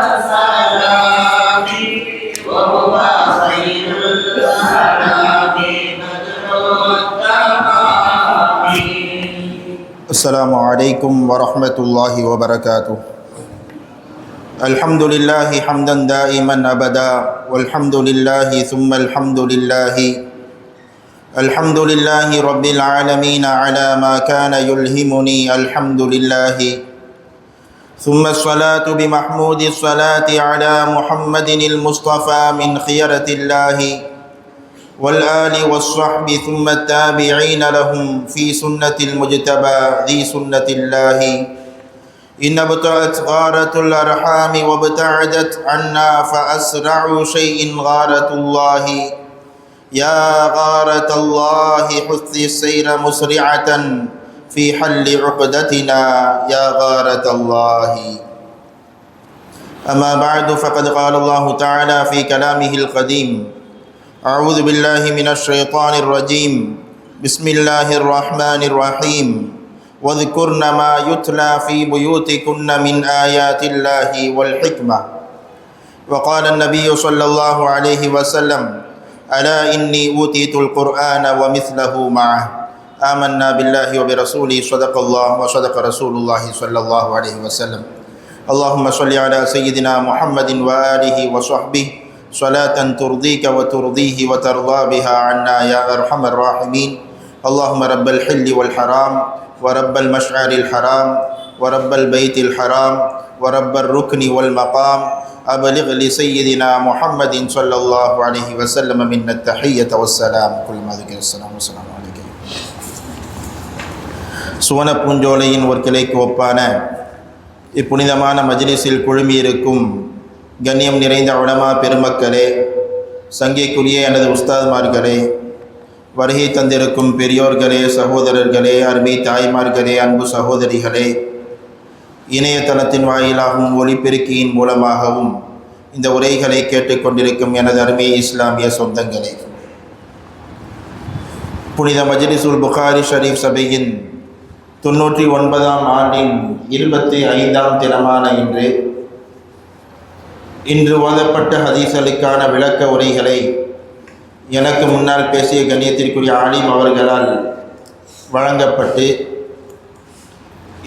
والسلام وهو خير الأنام بدر التمام. السلام عليكم ورحمة الله وبركاته. الحمد لله حمدا دائما أبدا والحمد لله ثم الحمد لله. الحمد لله رب العالمين على ما كان يلهمني الحمد لله. ثم الصلاة بمحمود الصلاة على محمد المصطفى من خيرة الله والآل والصحب ثم التابعين لهم في سنة المجتبى ذي سنة الله. إن ابتعت غارة الأرحام وابتعدت عنا فأسرع شيء غارة الله. يا غارة الله حث السير مسرعة في حل عقدتنا يا غارة الله. أما بعد فقد قال الله تعالى في كلامه القديم: أعوذ بالله من الشيطان الرجيم. بسم الله الرحمن الرحيم. واذكرن ما يتلى في بيوتكن من آيات الله والحكمة. وقال النبي صلى الله عليه وسلم: ألا إني أوتيت القرآن ومثله معه. آمنا بالله وبرسوله صدق الله وصدق رسول الله صلى الله عليه وسلم. اللهم صل على سيدنا محمد وآله وصحبه صلاة ترضيك وترضيه وترضى بها عنا يا أرحم الراحمين. اللهم رب الحل والحرام ورب المشعر الحرام ورب البيت الحرام ورب الركن والمقام أبلغ لسيدنا محمد صلى الله عليه وسلم منا التحية والسلام. كل ما ذكر السلام والسلام عليك. சுவன பூஞ்சோலையின் ஒரு கிளைக்கு ஒப்பான இப்புனிதமான மஜ்லிஸில் குழுமியிருக்கும் கண்ணியம் நிறைந்த உலமா பெருமக்களே, சங்கைக்குரிய எனது உஸ்தாத்மார்களே, வருகை தந்திருக்கும் பெரியோர்களே, சகோதரர்களே, அருமை தாய்மார்களே, அன்பு சகோதரிகளே, இணையதளத்தின் வாயிலாகவும் ஒளிபெருக்கியின் மூலமாகவும் இந்த உரைகளை கேட்டுக்கொண்டிருக்கும் எனது அருமை இஸ்லாமிய சொந்தங்களே, புனித மஜ்லிஸுல் புகாரி ஷரீஃப் சபையின் 99ஆம் ஆண்டின் 25ஆம் தினமான இன்று ஓதப்பட்ட ஹதீஸ்களுக்கான விளக்க உரைகளை எனக்கு முன்னால் பேசிய கண்ணியத்திற்குரிய ஆலிம் அவர்களால் வழங்கப்பட்டு,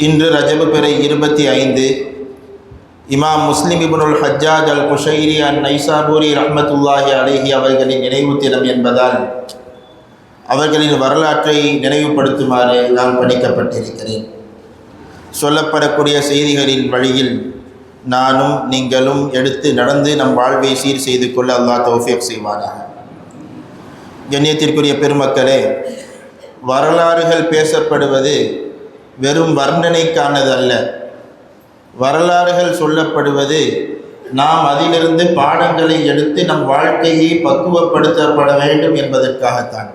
இன்று ரஜபு பிறை 25 இமாம் முஸ்லிம் இப்னுல் ஹஜ்ஜாஜ் அல் குஷைரி அன் நைசாபூரி ரஹ்மத்துல்லாஹி அலைஹி அவர்களின் நினைவு தினம் என்பதால் அவர்களின் வரலாற்றை நினைவுபடுத்துமாறு நான் பணிக்கப்பட்டிருக்கிறேன். சொல்லப்படக்கூடிய செய்திகளின் வழியில் நானும் நீங்களும் எடுத்து நடந்து நம் வாழ்வை சீர் செய்து கொள்ள அல்லாஹ் தௌஃபீக் செய்வானாக. கண்ணியத்திற்குரிய பெருமக்களே, வரலாறுகள் பேசப்படுவது வெறும் வர்ணனைக்கானது அல்ல. வரலாறுகள் சொல்லப்படுவது நாம் அதிலிருந்து பாடங்களை எடுத்து நம் வாழ்க்கையை பக்குவப்படுத்தப்பட வேண்டும் என்பதற்காகத்தான்.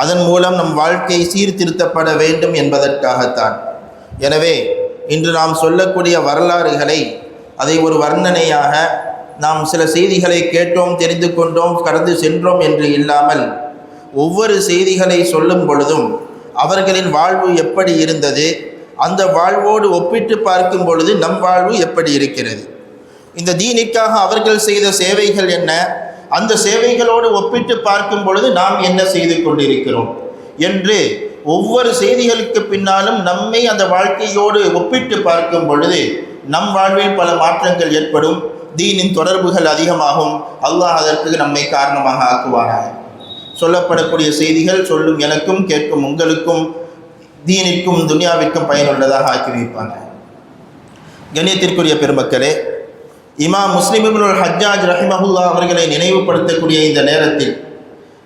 அதன் மூலம் நம் வாழ்க்கை சீர்திருத்தப்பட வேண்டும் என்பதற்காகத்தான். எனவே இன்று நாம் சொல்லக்கூடிய வரலாறுகளை அதை ஒரு வர்ணனையாக நாம் சில செய்திகளை கேட்டோம், தெரிந்து கொண்டோம், கடந்து சென்றோம் என்று இல்லாமல் ஒவ்வொரு செய்திகளை சொல்லும் பொழுதும் அவர்களின் வாழ்வு எப்படி இருந்தது, அந்த வாழ்வோடு ஒப்பிட்டு பார்க்கும் பொழுது நம் வாழ்வு எப்படி இருக்கிறது, இந்த தீனிற்காக அவர்கள் செய்த சேவைகள் என்ன, அந்த சேவைகளோடு ஒப்பிட்டு பார்க்கும் பொழுது நாம் என்ன செய்து கொண்டிருக்கிறோம் என்று ஒவ்வொரு செய்திகளுக்கு பின்னாலும் நம்மை அந்த வாழ்க்கையோடு ஒப்பிட்டு பார்க்கும் பொழுது நம் வாழ்வில் பல மாற்றங்கள் ஏற்படும், தீனின் தொடர்புகள் அதிகமாகும். அல்லாஹ் அதற்கு நம்மை காரணமாக ஆக்குவானாக. சொல்லப்படக்கூடிய செய்திகள் சொல்லும் எனக்கும் கேட்கும் உங்களுக்கும் தீனிற்கும் துனியாவிற்கும் பயனுள்ளதாக ஆக்கி வைப்பாங்க. கண்ணியத்திற்குரிய பெருமக்களே, இமாம் முஸ்லிம் இப்னுல் ஹஜ்ஜாஜ் ரஹிமஹுல்லாஹ் அவர்களை நினைவுபடுத்தக்கூடிய இந்த நேரத்தில்,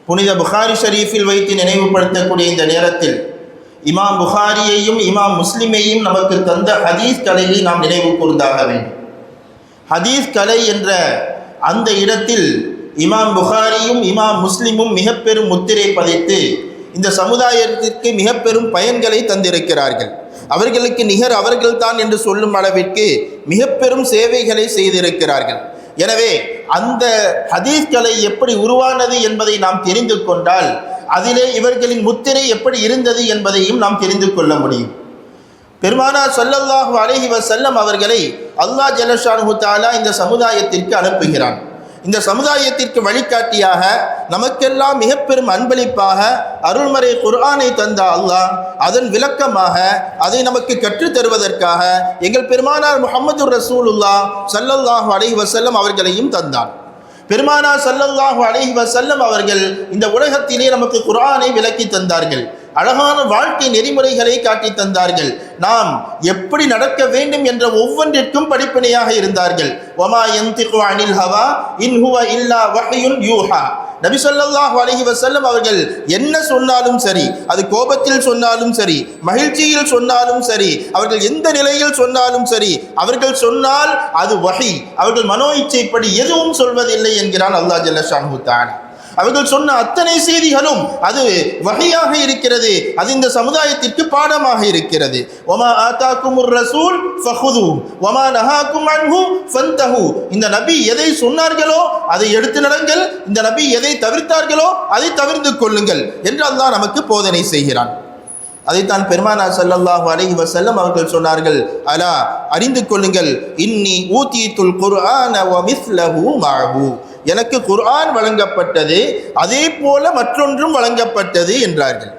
புனித புகாரி ஷரீஃபில் வைத்து நினைவுபடுத்தக்கூடிய இந்த நேரத்தில், இமாம் புகாரியையும் இமாம் முஸ்லிமையும் நமக்கு தந்த ஹதீஸ் கலையை நாம் நினைவு கூர்ந்தாக வேண்டும். ஹதீஸ் கலை என்ற அந்த இடத்தில் இமாம் புகாரியும் இமாம் முஸ்லிமும் மிக பெரும் முத்திரை பதித்து இந்த சமுதாயத்திற்கு மிக பெரும் பயன்களை தந்திருக்கிறார்கள். அவர்களுக்கு நிகர் அவர்கள்தான் என்று சொல்லும் அளவிற்கு மிக பெரும் சேவைகளை செய்திருக்கிறார்கள். எனவே அந்த ஹதீஸ் கலை எப்படி உருவானது என்பதை நாம் தெரிந்து கொண்டால் அதிலே இவர்களின் முத்திரை எப்படி இருந்தது என்பதையும் நாம் தெரிந்து கொள்ள முடியும். பெருமானார் ஸல்லல்லாஹு அலைஹி வஸல்லம் அவர்களை அல்லாஹ் ஜல்லஷானஹு தஆலா இந்த சமுதாயத்திற்கு அனுப்புகிறான். இந்த சமுதாயத்திற்கு வழிகாட்டியாக நமக்கெல்லாம் மிக பெரும் அன்பளிப்பாக அருள்மறை குர்ஆனை தந்த அல்லாஹ் அதன் விளக்கமாக அதை நமக்கு கற்றுத் தருவதற்காக எங்கள் பெருமானார் முஹம்மது ரசூலுல்லாஹ் ஸல்லல்லாஹு அலைஹி வஸல்லம் அவர்களையும் தந்தான். பெருமானார் ஸல்லல்லாஹு அலைஹி வஸல்லம் அவர்கள் இந்த உலகத்திலே நமக்கு குர்ஆனை விளக்கி தந்தார்கள். அழகான வாழ்க்கை நெறிமுறைகளை காட்டி தந்தார்கள். நாம் எப்படி நடக்க வேண்டும் என்ற ஒவ்வொன்றிற்கும் படிப்பினையாக இருந்தார்கள். வமா யன்திகு அனில் ஹவா இன் ஹுவ இல்லா வஹ்யுன் யூஹா. நபி ஸல்லல்லாஹு அலைஹி வஸல்லம் அவர்கள் என்ன சொன்னாலும் சரி, அது கோபத்தில் சொன்னாலும் சரி, மகிழ்ச்சியில் சொன்னாலும் சரி, அவர்கள் எந்த நிலையில் சொன்னாலும் சரி, அவர்கள் சொன்னால் அது வஹி. அவர்கள் மனோ இச்சைப்படி எதுவும் சொல்வதில்லை என்கிறான் அல்லாஹ் ஜல்லஷானஹு தஆலா. அவர்கள் சொன்ன அத்தனை செய்திகளும் அது வஹியாக இருக்கிறது. அது இந்த சமுதாயத்திற்கு பாடமாக இருக்கிறது. வமா ஆதாகுமுர் ரசூல் ஃபஹுது வமா நஹாகும் அன்ஹு ஃபன்தஹு. இந்த நபி எதை சொன்னார்களோ அதை எடுத்து நடங்கள், இந்த நபி எதை தவிர்த்தார்களோ அதை தவிர்த்து கொள்ளுங்கள் என்று அல்லாஹ் நமக்கு போதனை செய்கிறான். அதைத்தான் பெருமானார் ஸல்லல்லாஹு அலைஹி வஸல்லம் அவர்கள் சொன்னார்கள், அலா அறிந்து கொள்ளுங்கள், இன்னி ஊதீதுல் குர்ஆன வ மிஸ்லஹு மஅஹு. எனக்கு குர்ஆன் வழங்கப்பட்டது, அதே போல மற்றொன்றும் வழங்கப்பட்டது என்றார்கள்.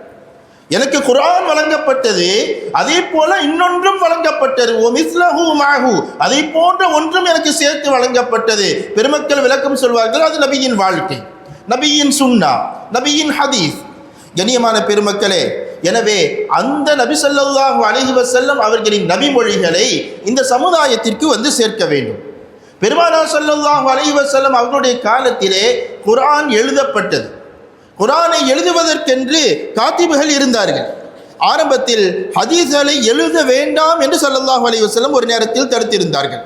எனக்கு குர்ஆன் வழங்கப்பட்டது, அதே போல இன்னொன்றும் வழங்கப்பட்டது. ஓ மிஸ்லஹு மஅஹு, அதை போன்ற ஒன்றும் எனக்கு சேர்த்து வழங்கப்பட்டது. பெருமக்கள் விளக்கம் சொல்வார்கள், அது நபியின் வாழ்க்கை, நபியின் சுன்னா, நபியின் ஹதீஸ். கண்ணியமான பெருமக்களே, எனவே அந்த நபி ஸல்லல்லாஹு அலைஹி வஸல்லம் அவர்களின் நபிமொழிகளை இந்த சமுதாயத்திற்கு வந்து சேர்க்க வேண்டும். பெருமானார் ஸல்லல்லாஹு அலைஹி வஸல்லம் அவர்களுடைய காலத்திலே குர்ஆன் எழுதப்பட்டது. குர்ஆனை எழுதுவதற்கென்று காத்திபுகள் இருந்தார்கள். ஆரம்பத்தில் ஹதீஸ்களை எழுத வேண்டாம் என்று ஸல்லல்லாஹு அலைஹி வஸல்லம் ஒரு நேரத்தில் தடுத்திருந்தார்கள்.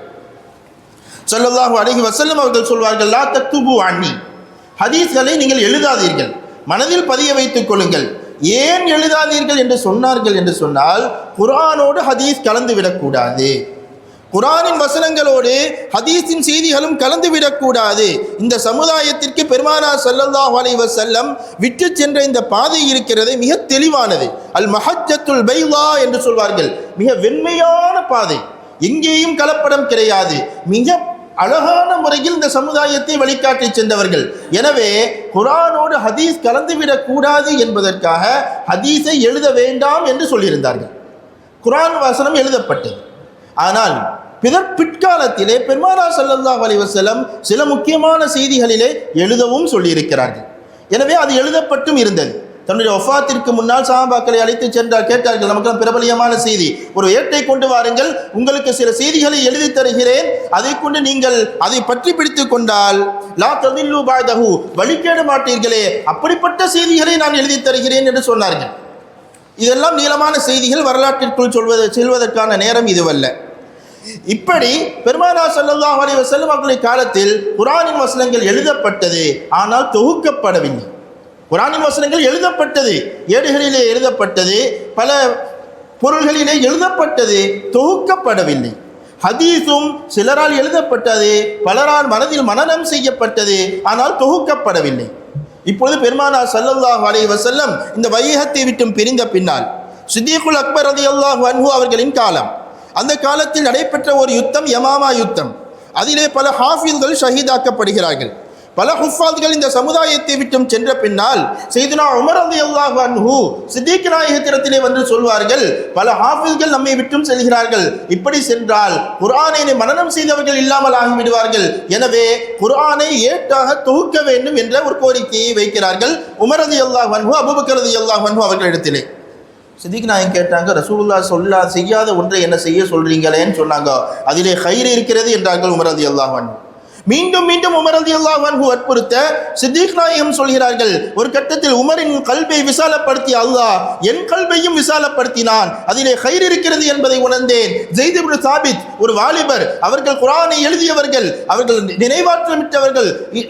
ஸல்லல்லாஹு அலைஹி வஸல்லம் அவர்கள் சொல்வார்கள், லா தக்துபு அன்னி, ஹதீஸ்களை நீங்கள் எழுதாதீர்கள், மனதில் பதிய வைத்துக் கொள்ளுங்கள். ஏன் எழுதாதீர்கள் என்று சொன்னார்கள் என்று சொன்னால், குர்ஆனோடு ஹதீஸ் கலந்து விடக்கூடாது, குர்ஆனின் வசனங்களோடு ஹதீஸின் செய்திகளும் கலந்து விடக்கூடாது. இந்த சமுதாயத்திற்கு பெருமானார் ஸல்லல்லாஹு அலைஹி வஸல்லம் விட்டு சென்ற இந்த பாதை இருக்கிறது, மிக தெளிவானது. அல் மஹஜ்ஜத்துல் பைலா என்று சொல்வார்கள், மிக வெண்மையான பாதை, எங்கேயும் கலப்படம் கிடையாது. மிக அழகான முறையில் இந்த சமுதாயத்தை வழிகாட்டி சென்றவர்கள். எனவே குர்ஆனோடு ஹதீஸ் கலந்துவிடக் கூடாது என்பதற்காக ஹதீஸை எழுத வேண்டாம் என்று சொல்லியிருந்தார்கள். குர்ஆன் வசனம் எழுதப்பட்டது. ஆனால் பிற்காலத்திலே பெருமானார் ஸல்லல்லாஹு அலைஹி வஸல்லம் சில முக்கியமான செய்திகளிலே எழுதவும் சொல்லியிருக்கிறார்கள். எனவே அது எழுதப்பட்டும் இருந்தது. தன்னுடைய வஃபாத்திற்கு முன்னால் சஹாபாக்களை அழைத்து சென்றார். கேட்டார்கள், நமக்கு பிரபலியமான செய்தி, ஒரு ஏட்டை கொண்டு வாருங்கள், உங்களுக்கு சில செய்திகளை எழுதி தருகிறேன், அதை கொண்டு நீங்கள் அதை பற்றி பிடித்து கொண்டால் லா ததில்லு பஅதஹு, வழிகேட மாட்டீர்களே, அப்படிப்பட்ட செய்திகளை நான் எழுதி தருகிறேன் என்று சொன்னார்கள். இதெல்லாம் நீளமான செய்திகள், வரலாற்றிற்குள் செல்வதற்கான நேரம் இதுவல்ல. இப்படி பெருமானார் ஸல்லல்லாஹு அலைஹி வஸல்லம் அவர்களுடைய காலத்தில் குர்ஆனின் வசனங்கள் எழுதப்பட்டது, ஆனால் தொகுக்கப்படவில்லை. குர்ஆனின் வசனங்கள் எழுதப்பட்டது, ஏடுகளிலே எழுதப்பட்டது, பல பொருள்களிலே எழுதப்பட்டது, தொகுக்கப்படவில்லை. ஹதீஸும் சிலரால் எழுதப்பட்டது, பலரால் மனதில் மனனம் செய்யப்பட்டது, ஆனால் தொகுக்கப்படவில்லை. இப்பொழுது பெருமானார் ஸல்லல்லாஹு அலைஹி வஸல்லம் இந்த வையகத்தை விட்டும் பிரிந்த பின்னால் சித்தீக்குல் அக்பர் ரலியல்லாஹு அன்ஹு அவர்களின் காலம், அந்த காலத்தில் நடைபெற்ற ஒரு யுத்தம், யமாமா யுத்தம். அதிலே பல ஹாஃபில்கள் ஷஹீதாக்கப்படுகிறார்கள். பல ஹுஃபாத்கள் இந்த சமுதாயத்தை விட்டும் சென்ற பின்னால் சையதுனா உமர் ரலியல்லாஹு அன்ஹு சித்திக் நாயகத்திடத்திலே வந்து சொல்வார்கள், பல ஹாஃபில்கள் நம்மை விட்டும் செல்கிறார்கள், இப்படி சென்றால் குர்ஆனை மனனம் செய்தவர்கள் இல்லாமல் ஆகிவிடுவார்கள், எனவே குர்ஆனை ஏட்டாக தொகுக்க வேண்டும் என்ற ஒரு கோரிக்கையை வைக்கிறார்கள் உமர் ரலியல்லாஹு அன்ஹு அபூபக்கர் ரலியல்லாஹு அன்ஹு அவர்களிடத்திலே. சித்திக் நாயகம் கேட்டாங்க, ரசூலுல்லாஹ் செய்யாத ஒன்றை என்ன செய்ய சொல்றீங்களேன்னு சொன்னாங்க. அதிலே ஹைர் இருக்கிறது என்றார்கள் உமர் ரலியல்லாஹு அன்ஹு. மீண்டும் மீண்டும் உமர் ரலியல்லாஹு அன்ஹு வற்புறுத்த சித்திக் நாயகம் சொல்கிறார்கள், ஒரு கட்டத்தில் உமரின் கல்பை விசாலப்படுத்திய அல்லாஹ் என் கல்பையும் விசாலப்படுத்தினான், அதிலே ஹைர் இருக்கிறது என்பதை உணர்ந்தேன். ஸைத் இப்னு சாபித் ஒரு வாலிபர், அவர்கள் குர்ஆனை எழுதியவர்கள், அவர்கள் நினைவாற்றமிட்டவர்கள்,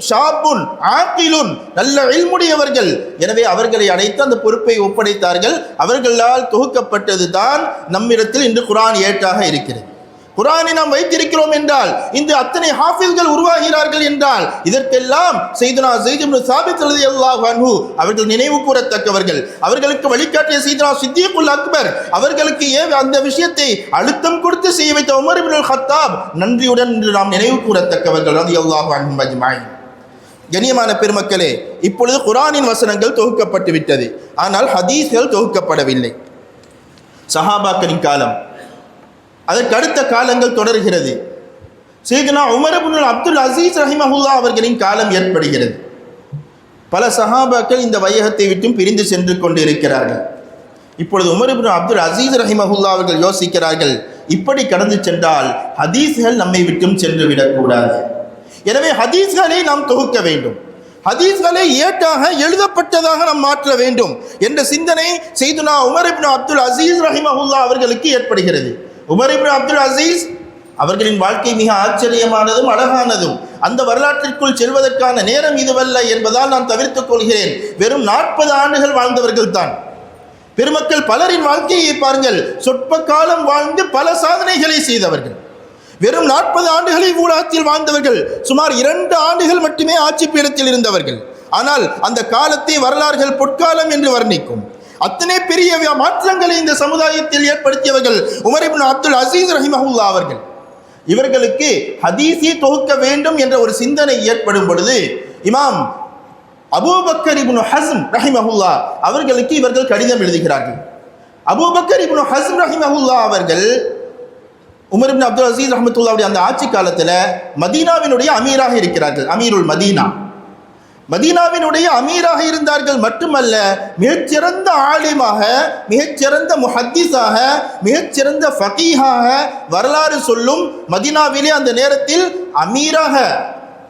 ஷாபுன் ஆகிலுன், நல்ல இல்முடையவர்கள். எனவே அவர்களை அழைத்து அந்த பொறுப்பை ஒப்படைத்தார்கள். அவர்களால் தொகுக்கப்பட்டது தான் நம்மிடத்தில் இன்று குர்ஆன் ஏட்டாக இருக்கிறது. குர்ஆனை நாம் வைத்திருக்கிறோம் என்றால், இந்த அத்தனை ஹாஃபிஸ்கள் உருவாகிறார்கள் என்றால், இதற்கெல்லாம் சையதுனா ஸைத் இப்னு சாபித் ரலியல்லாஹு அன்ஹு அவர்கள் நினைவு கூறத்தக்கவர்கள். அவர்களுக்கு வழிகாட்டிய சையதுனா சித்திகுல் அக்பர் அவர்களுக்கு அந்த விஷயத்தை அழுத்தம் கொடுத்து செய்ய வைத்த உமர் இப்னுல் கத்தாப் நன்றியுடன் நாம் நினைவு கூறத்தக்கவர்கள் ரலியல்லாஹு அன்ஹும் அஜ்மாயின். கண்ணியமான பெருமக்களே, இப்பொழுது குர்ஆனின் வசனங்கள் தொகுக்கப்பட்டு விட்டது, ஆனால் ஹதீஸ்கள் தொகுக்கப்படவில்லை. சஹாபாக்களின் காலம், அதற்கு அடுத்த காலங்கள் தொடர்கிறது. சையதுனா உமர் இப்னு அப்துல் அசீஸ் ரஹிமஹுல்லாஹ் அவர்களின் காலம் ஏற்படுகிறது. பல சஹாபாக்கள் இந்த வையகத்தை விட்டும் பிரிந்து சென்று கொண்டு இருக்கிறார்கள். இப்பொழுது உமர் இப்னு அப்துல் அசீஸ் ரஹிமஹுல்லாஹ் அவர்கள் யோசிக்கிறார்கள், இப்படி கடந்து சென்றால் ஹதீஸ்கள் நம்மை விட்டும் சென்று விடக்கூடாது. எனவே ஹதீஸ்களை நாம் தொகுக்க வேண்டும், ஹதீஸ்களை ஏட்டாக எழுதப்பட்டதாக நாம் மாற்ற வேண்டும் என்ற சிந்தனை சையதுனா உமர் இப்னு அப்துல் அசீஸ் ரஹிமஹுல்லாஹ் அவர்களுக்கு ஏற்படுகிறது. உமர் இப்னு அப்துல் அசீஸ் அவர்களின் வாழ்க்கை மிக ஆச்சரியமானதும் அழகானதும். அந்த வரலாற்றிற்குள் செல்வதற்கான நேரம் இதுவல்ல என்பதால் நான் தவிர்த்துக் கொள்கிறேன். வெறும் 40 ஆண்டுகள் வாழ்ந்தவர்கள் தான். பெருமக்கள் பலரின் வாழ்க்கையை பாருங்கள், சொற்ப காலம் வாழ்ந்து பல சாதனைகளை செய்தவர்கள். வெறும் 40 ஆண்டுகளை ஊடகத்தில் வாழ்ந்தவர்கள், சுமார் 2 ஆண்டுகள் மட்டுமே ஆட்சி பீடத்தில் இருந்தவர்கள். ஆனால் அந்த காலத்தை வரலாறுகள் பொற்காலம் என்று வர்ணிக்கும். அத்தனை பெரிய மாற்றங்களை இந்த சமுதாயத்தில் ஏற்படுத்தியவர்கள் உமர் இப்னு அப்துல் அசீஸ் ரஹிமஹுல்லாஹ் அவர்கள். இவர்களுக்கு ஹதீஸை தொகுக்க வேண்டும் என்ற ஒரு சிந்தனை ஏற்படும் பொழுது இமாம் அபூபக்கர் இப்னு ஹஸ்ம் ரஹிமஹுல்லாஹ் அவர்களுக்கு இவர்கள் கடிதம் எழுதுகிறார்கள். அபூபக்கர் இப்னு ஹஸ்ம் ரஹிமஹுல்லாஹ் அவர்கள் உமர் இப்னு அப்துல் அசீஸ் ரஹ்மத்துல்லாஹி அந்த ஆட்சி காலத்தில் மதீனாவினுடைய அமீராக இருக்கிறார்கள். அமீருல் மதீனா, மதீனாவினுடைய அமீராக இருந்தார்கள். மட்டுமல்ல, மிகச்சிறந்த ஆலிமாக, மிகச்சிறந்த முஹத்திஸாக, மிகச்சிறந்த ஃபகீஹாக வரலாறு சொல்லும் மதீனாவிலே அந்த நேரத்தில் அமீராக,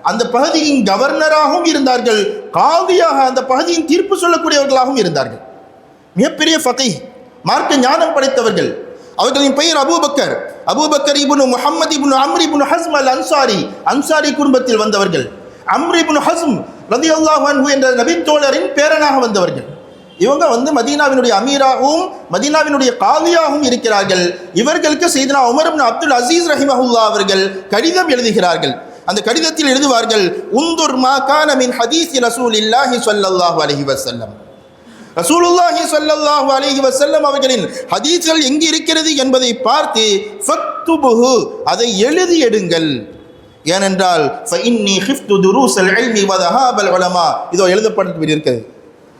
அந்த பகுதியின் கவர்னராகவும் இருந்தார்கள், காதியாக அந்த பகுதியின் தீர்ப்பு சொல்லக்கூடியவர்களாகவும் இருந்தார்கள். மிகப்பெரிய ஃபகீஹ், மார்க்க ஞானம் படைத்தவர்கள். அவர்களின் பெயர் அபூபக்கர். அபூபக்கர் இப்னு முஹம்மது இப்னு அம்ர் இப்னு ஹஸ்ம் அல் அன்சாரி, அன்சாரி குடும்பத்தில் வந்தவர்கள். அம்ர் இப்னு ஹஸ்ம் ரலியல்லாஹு அன்ஹு என்ற நபித்தோழரின் பேரனாக வந்தவர்கள். இவங்க மதீனாவினுடைய அமீராகவும் மதீனாவினுடைய காலியாகவும் இருக்கிறார்கள். இவர்களுக்கு சையதுனா உமர் இப்னு அப்துல் அசீஸ் ரஹிமஹுல்லாஹ் அவர்கள் கடிதம் எழுதுகிறார்கள். அந்த கடிதத்தில் எழுதுவார்கள், உந்துர் மா கான மின் ஹதீஸி ரசூலில்லாஹி ஸல்லல்லாஹு அலைஹி வஸல்லம். ரசூலுல்லாஹி ஸல்லல்லாஹு அலைஹி வஸல்லம் அவர்களின் ஹதீஸ்கள் எங்கு இருக்கிறது என்பதை பார்த்து ஃபக்துபுஹு, அதை எழுதி எடுங்கள். ஏனென்றால் ஃபஇன்னி ஹிஃப்து துரூஸல் இல்மி வ தஹாபல் உலமா, இதோ எழுதப்பட்டு இருக்கிறது.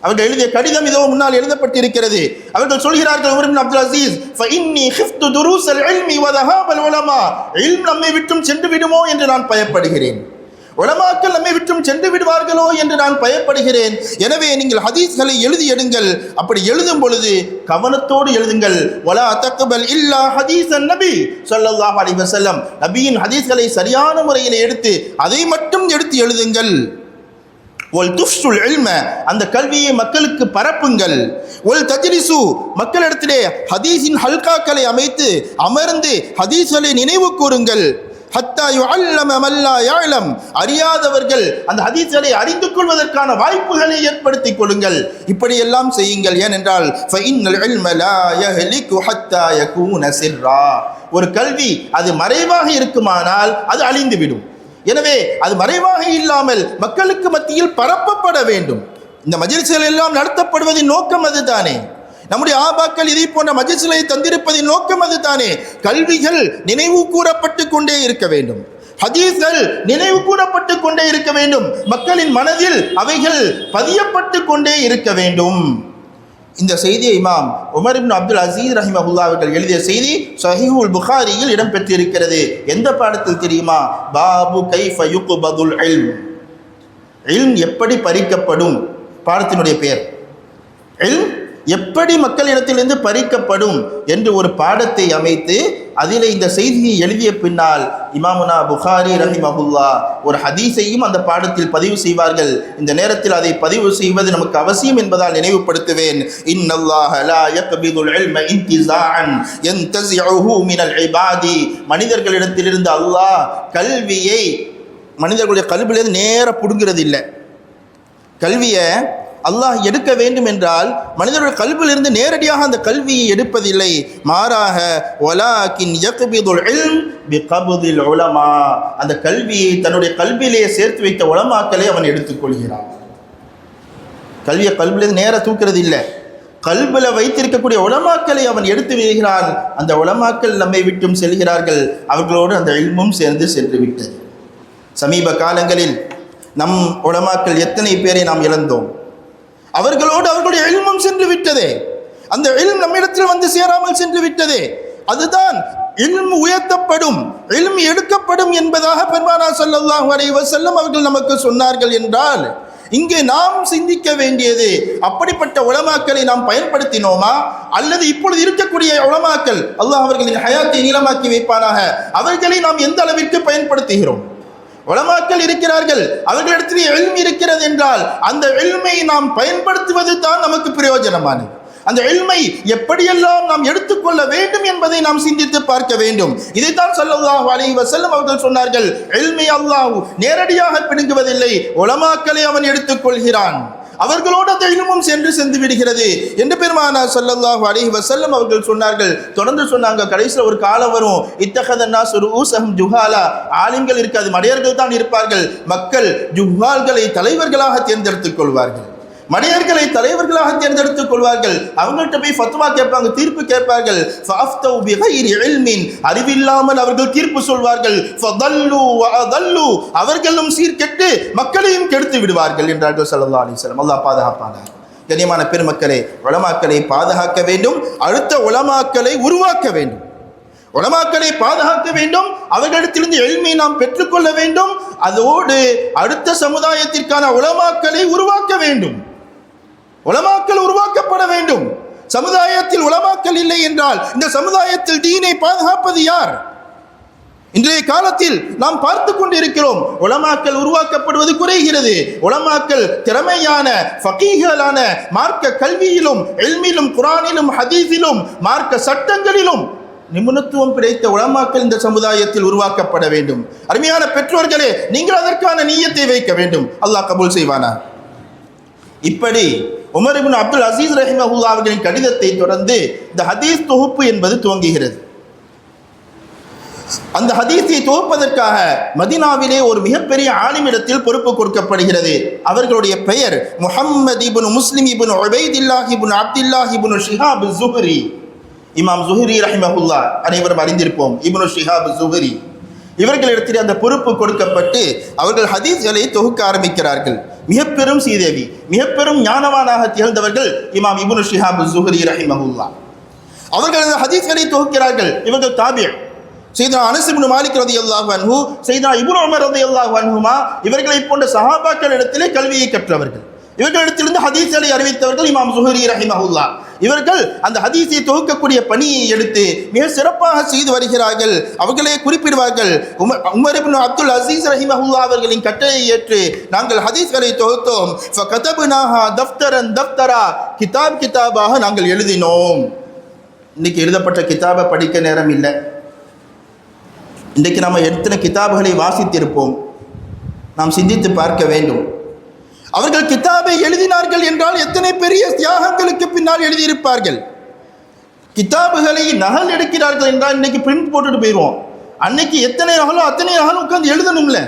அவர்கள் எழுதிய கடிதம் இதோ முன்னால் எழுதப்பட்டிருக்கிறது. அவர்கள் சொல்கிறார்கள், உமர் இப்னு அப்துல் அசீஸ், ஃபஇன்னி ஹிஃப்து துரூஸல் இல்மி வ தஹாபல் உலமா, இல்ம் நம்மை விட்டும் சென்று விடுமோ என்று நான் பயப்படுகிறேன், உலமாக்கள் நம்மை விட்டும் சென்று விடுவார்களோ என்று நான் பயப்படுகிறேன். எனவே நீங்கள் ஹதீஸ்களை எழுதி எடுங்கள். அப்படி எழுதும் பொழுது கவனத்தோடு எழுதுங்கள். வலா தக்பல் இல்லா ஹதீஸன் நபி ஸல்லல்லாஹு அலைஹி வஸல்லம், நபியின் ஹதீஸ்களை சரியான முறையில் எடுத்து அதை மட்டும் எடுத்து எழுதுங்கள். ஒல் துஃப்சுல் இல்ம, அந்த கல்வியை மக்களுக்கு பரப்புங்கள். ஒல் தஜ்லிசு, மக்களிடத்திலே ஹதீஸின் ஹல்காக்களை அமைத்து அமர்ந்து ஹதீஸ்களை நினைவு கூறுங்கள். ஹத்தா யுஅல்லம மன் லா யஅலம், அறியாதவர்கள் அந்த ஹதீஸ்களை அறிந்து கொள்வதற்கான வாய்ப்புகளை ஏற்படுத்திக் கொள்ளுங்கள். இப்படியெல்லாம் செய்யுங்கள். ஏனென்றால் ஃபஇன்னல் இல்ம லா யஹ்லிகு ஹத்தா யகூன சிர்ரா, ஒரு கல்வி அது மறைவாக இருக்குமானால் அது அழிந்துவிடும். எனவே அது மறைவாக இல்லாமல் மக்களுக்கு மத்தியில் பரப்பப்பட வேண்டும். இந்த மஜ்லிஸ்கள் எல்லாம் நடத்தப்படுவதின் நோக்கம் அதுதானே. நம்முடைய ஆபாக்கள் இதை போன்ற மஜ்லிஸ்களை தந்திருப்பதின் நோக்கம் அதுதானே. கல்விகள் நினைவு கூறப்பட்டு கொண்டே இருக்க வேண்டும், ஹதீஸ்கள் நினைவு கூறப்பட்டு கொண்டே இருக்க வேண்டும், மக்களின் மனதில் அவைகள் பதியப்பட்டு கொண்டே இருக்க வேண்டும். இந்த செய்தியை இமாம் உமர் இப்னு அப்துல் அசீஸ் ரஹிமஹுல்லாஹ் அவர்கள் எழுதிய செய்தி ஸஹீஹுல் புகாரியில் இடம்பெற்றிருக்கிறது. எந்த பாடத்தில் தெரியுமா? பாபு கைஃப யுக்பதுல் இல்ம், இல்ம் எப்படி பறிக்கப்படும், பாடத்தினுடைய பெயர் இல்ம் எப்படி மக்களிடத்திலிருந்து பறிக்கப்படும் என்று ஒரு பாடத்தை அமைத்து அதில் இந்த செய்தியை எழுதிய பின்னால் இமாமுனா புகாரி ரஹிமஹுல்லா ஒரு ஹதீஸையும் அந்த பாடத்தில் பதிவு செய்வார்கள். இந்த நேரத்தில் அதை பதிவு செய்வது நமக்கு அவசியம் என்பதால் நினைவுபடுத்துவேன். இன்னல்லாஹ லா யக்பிதுல் இல்ம இன்திஸாஅன் யன்தஸிஉஹு மினல் இபாதி, மனிதர்களிடத்திலிருந்து அல்லாஹ் கல்வியை மனிதர்களுடைய கல்வியிலிருந்து நேர புடுங்கிறது இல்லை. கல்வியை அல்லாஹ் எடுக்க வேண்டும் என்றால் மனிதனுடைய கல்வியிலிருந்து நேரடியாக அந்த கல்வியை எடுப்பதில்லை, மாறாக வலாக்கின் யக்பிதுல் இல்ம் பிகப்தில் உலமா, அந்த கல்வியை தன்னுடைய கல்வியிலே சேர்த்து வைத்த உலமாக்களை அவன் எடுத்துக்கொள்கிறான். கல்வியை கல்வியிலிருந்து நேர தூக்கிறது இல்லை, கல்வியில் வைத்திருக்கக்கூடிய உலமாக்களை அவன் எடுத்து வருகிறான். அந்த உலமாக்கள் நம்மை விட்டும் செல்கிறார்கள், அவர்களோடு அந்த இல்மும் சேர்ந்து சென்று விட்டது. சமீப காலங்களில் நம் உலமாக்கள் எத்தனை பேரை நாம் இழந்தோம். அவர்களோடு அவர்களுடைய இல்மும் சென்று விட்டதே, அந்த இல்ம் நம்மிடத்தில் வந்து சேராமல் சென்று விட்டதே. அதுதான் இல்ம் உயர்த்தப்படும், இல்ம் எடுக்கப்படும் என்பதாக பெருமானார் ஸல்லல்லாஹு அலைஹி வஸல்லம் அவர்கள் நமக்கு சொன்னார்கள் என்றால், இங்கே நாம் சிந்திக்க வேண்டியது அப்படிப்பட்ட உலமாக்களை நாம் பயன்படுத்தினோமா, அல்லது இப்பொழுது இருக்கக்கூடிய உலமாக்கள் அல்லாஹ் அவர்களின் ஹயாத்தை நீளமாக்கி வைப்பானாக, அவர்களை நாம் எந்த அளவிற்கு பயன்படுத்துகிறோம்? உலமாக்கள் இருக்கிறார்கள், அவர்களிடத்தில் இல்ம் இருக்கிறது என்றால் அந்த இல்மை நாம் பயன்படுத்துவது தான் நமக்கு பிரயோஜனமானது. அந்த இல்மை எப்படியெல்லாம் நாம் எடுத்துக்கொள்ள வேண்டும் என்பதை நாம் சிந்தித்து பார்க்க வேண்டும். இதைத்தான் ஸல்லல்லாஹு அலைஹி வஸல்லம் அவர்கள் சொன்னார்கள், இல்மை அல்லாஹ் நேரடியாக பிடுங்குவதில்லை, உலமாக்களை அவன் எடுத்துக்கொள்கிறான், அவர்களோடு அந்த இல்மும் சென்று விடுகிறது என்று பெருமானார் ஸல்லல்லாஹு அலைஹி வஸல்லம் அவர்கள் சொன்னார்கள். தொடர்ந்து சொன்னாங்க, கடைசியில் ஒரு காலம் வரும், இத்தஹதன் நாஸு ரூஸஹும் ஜுஹாலா, ஆலிம்கள் இருக்காது, மடையர்கள் தான் இருப்பார்கள். மக்கள் ஜுஹால்களை தலைவர்களாக தேர்ந்தெடுத்துக் கொள்வார்கள், மடையர்களை தலைவர்களாக தேர்ந்தெடுத்துக் கொள்வார்கள். அவங்கள்ட்ட போய் ஃபத்வா கேட்பாங்க, தீர்ப்பு கேட்பார்கள். ஃபஅஃப்தவு பிகைரி இல்மின், அறிவில்லாமல் அவர்கள் தீர்ப்பு சொல்வார்கள். ஃபதல்லு வஅதல்லு, அவர்களும் சீர்கெட்டு மக்களையும் கெடுத்து விடுவார்கள் என்றார்கள் ஸல்லல்லாஹு அலைஹி வஸல்லம். அல்லாஹ் பாதுகாப்பானார். கண்ணியமான பெருமக்களே, உலமாக்களை பாதுகாக்க வேண்டும், அடுத்த உலமாக்களை உருவாக்க வேண்டும், உலமாக்களை பாதுகாக்க வேண்டும், அவர்களிடத்திலிருந்து எளிமை நாம் பெற்றுக்கொள்ள வேண்டும். அதோடு அடுத்த சமுதாயத்திற்கான உலமாக்களை உருவாக்க வேண்டும், உலமாக்கள் உருவாக்கப்பட வேண்டும். சமுதாயத்தில் உலமாக்கள் இல்லை என்றால் இந்த சமுதாயத்தில் தீனை பாதுகாப்பது யார்? இன்றைய காலத்தில் நாம் பார்த்து கொண்டிருக்கிறோம், உலமாக்கள் உருவாக்கப்படுவது குறைகிறது. உலமாக்கள் திறமையான ஃபகீஹ்களான மார்க்க கல்வியிலும் இல்மிலும் குர்ஆனிலும் ஹதீஸிலும் மார்க்க சட்டங்களிலும் நிபுணத்துவம் கிடைத்த உலமாக்கள் இந்த சமுதாயத்தில் உருவாக்கப்பட வேண்டும். அருமையான பெற்றோர்களே, நீங்கள் அதற்கான நிய்யத்தை வைக்க வேண்டும், அல்லாஹ் கபூல் செய்வானா. இப்படி உமர் இப்னு அப்துல் அசீஸ் ரஹிமஹுல்லாஹ் அவர்களின் கடிதத்தை தொடர்ந்து இந்த ஹதீஸ் தொகுப்பு என்பது துவங்குகிறது. அந்த ஹதீஸை தொகுப்பதற்காக மதீனாவிலே ஒரு மிகப்பெரிய ஆலிமிடத்தில் பொறுப்பு கொடுக்கப்படுகிறது. அவர்களுடைய பெயர் முஹம்மது இப்னு முஸ்லிம் இப்னு உபைதில்லாஹ் இப்னு அப்துல்லாஹ் இப்னு ஷிஹாப் ஸுஹ்ரி. இமாம் ஸுஹ்ரி ரஹிமஹுல்லாஹ் அனைவரும் அறிந்திருப்போம், இப்னு ஷிஹாப் ஸுஹ்ரி. இவர்களிடத்தில் அந்த பொறுப்பு கொடுக்கப்பட்டு அவர்கள் ஹதீஸ்களை தொகுக்க ஆரம்பிக்கிறார்கள். மிக பெரும் சீதேவி, மிக பெரும் ஞானவானாக திகழ்ந்தவர்கள் இமாம் இப்னு ஷிஹாப் ஸுஹ்ரி ரஹிமஹுல்லாஹ். அவர்கள் அந்த ஹதீஸ்களை தொகுக்கிறார்கள். இவர்கள் தாபிஈ. சையதுனா அனஸ் இப்னு மாலிக் ரலியல்லாஹு அன்ஹு, சையதுனா இப்னு உமர் ரலியல்லாஹு அன்ஹுமா, இவர்களை போன்ற சஹாபாக்கள் இடத்திலே கல்வியை கற்றவர்கள். இவர்களிடத்திலிருந்து ஹதீஸ்களை அறிவித்தவர்கள் இமாம் ஸுஹ்ரி ரஹிமஹுல்லாஹ். இவர்கள் அந்த ஹதீஸை தொகுக்கக்கூடிய பணியை எடுத்து மிக சிறப்பாக செய்து வருகிறார்கள். அவர்களே குறிப்பிடுவார்கள், உமர் இப்னு அப்துல் அசீஸ் ரஹிமஹுல்லாஹ் அவர்களின் கட்டளையை ஏற்று நாங்கள் ஹதீஸ்களை தொகுத்தோம். ஃபகதப்னாஹா தஃப்தரன் தஃப்தரா, கிதாப் கிதாபாக நாங்கள் எழுதினோம். இன்னைக்கு எழுதப்பட்ட கிதாபை படிக்க நேரம் இல்லை. இன்றைக்கு நாம் எத்தனை கிதாபுகளை வாசித்திருப்போம், நாம் சிந்தித்து பார்க்க வேண்டும். அவர்கள் கிதாபை எழுதினார்கள் என்றால் எத்தனை பெரிய தியாகங்களுக்கு பின்னால் எழுதியிருப்பார்கள். கிதாபுகளை நகல் எடுக்கிறார்கள் என்றால் இன்னைக்கு பிரிண்ட் போட்டுட்டு போயிடுவோம், அன்னைக்கு எத்தனை நகலோ அத்தனை நகலும் உட்கார்ந்து எழுதணும்ல.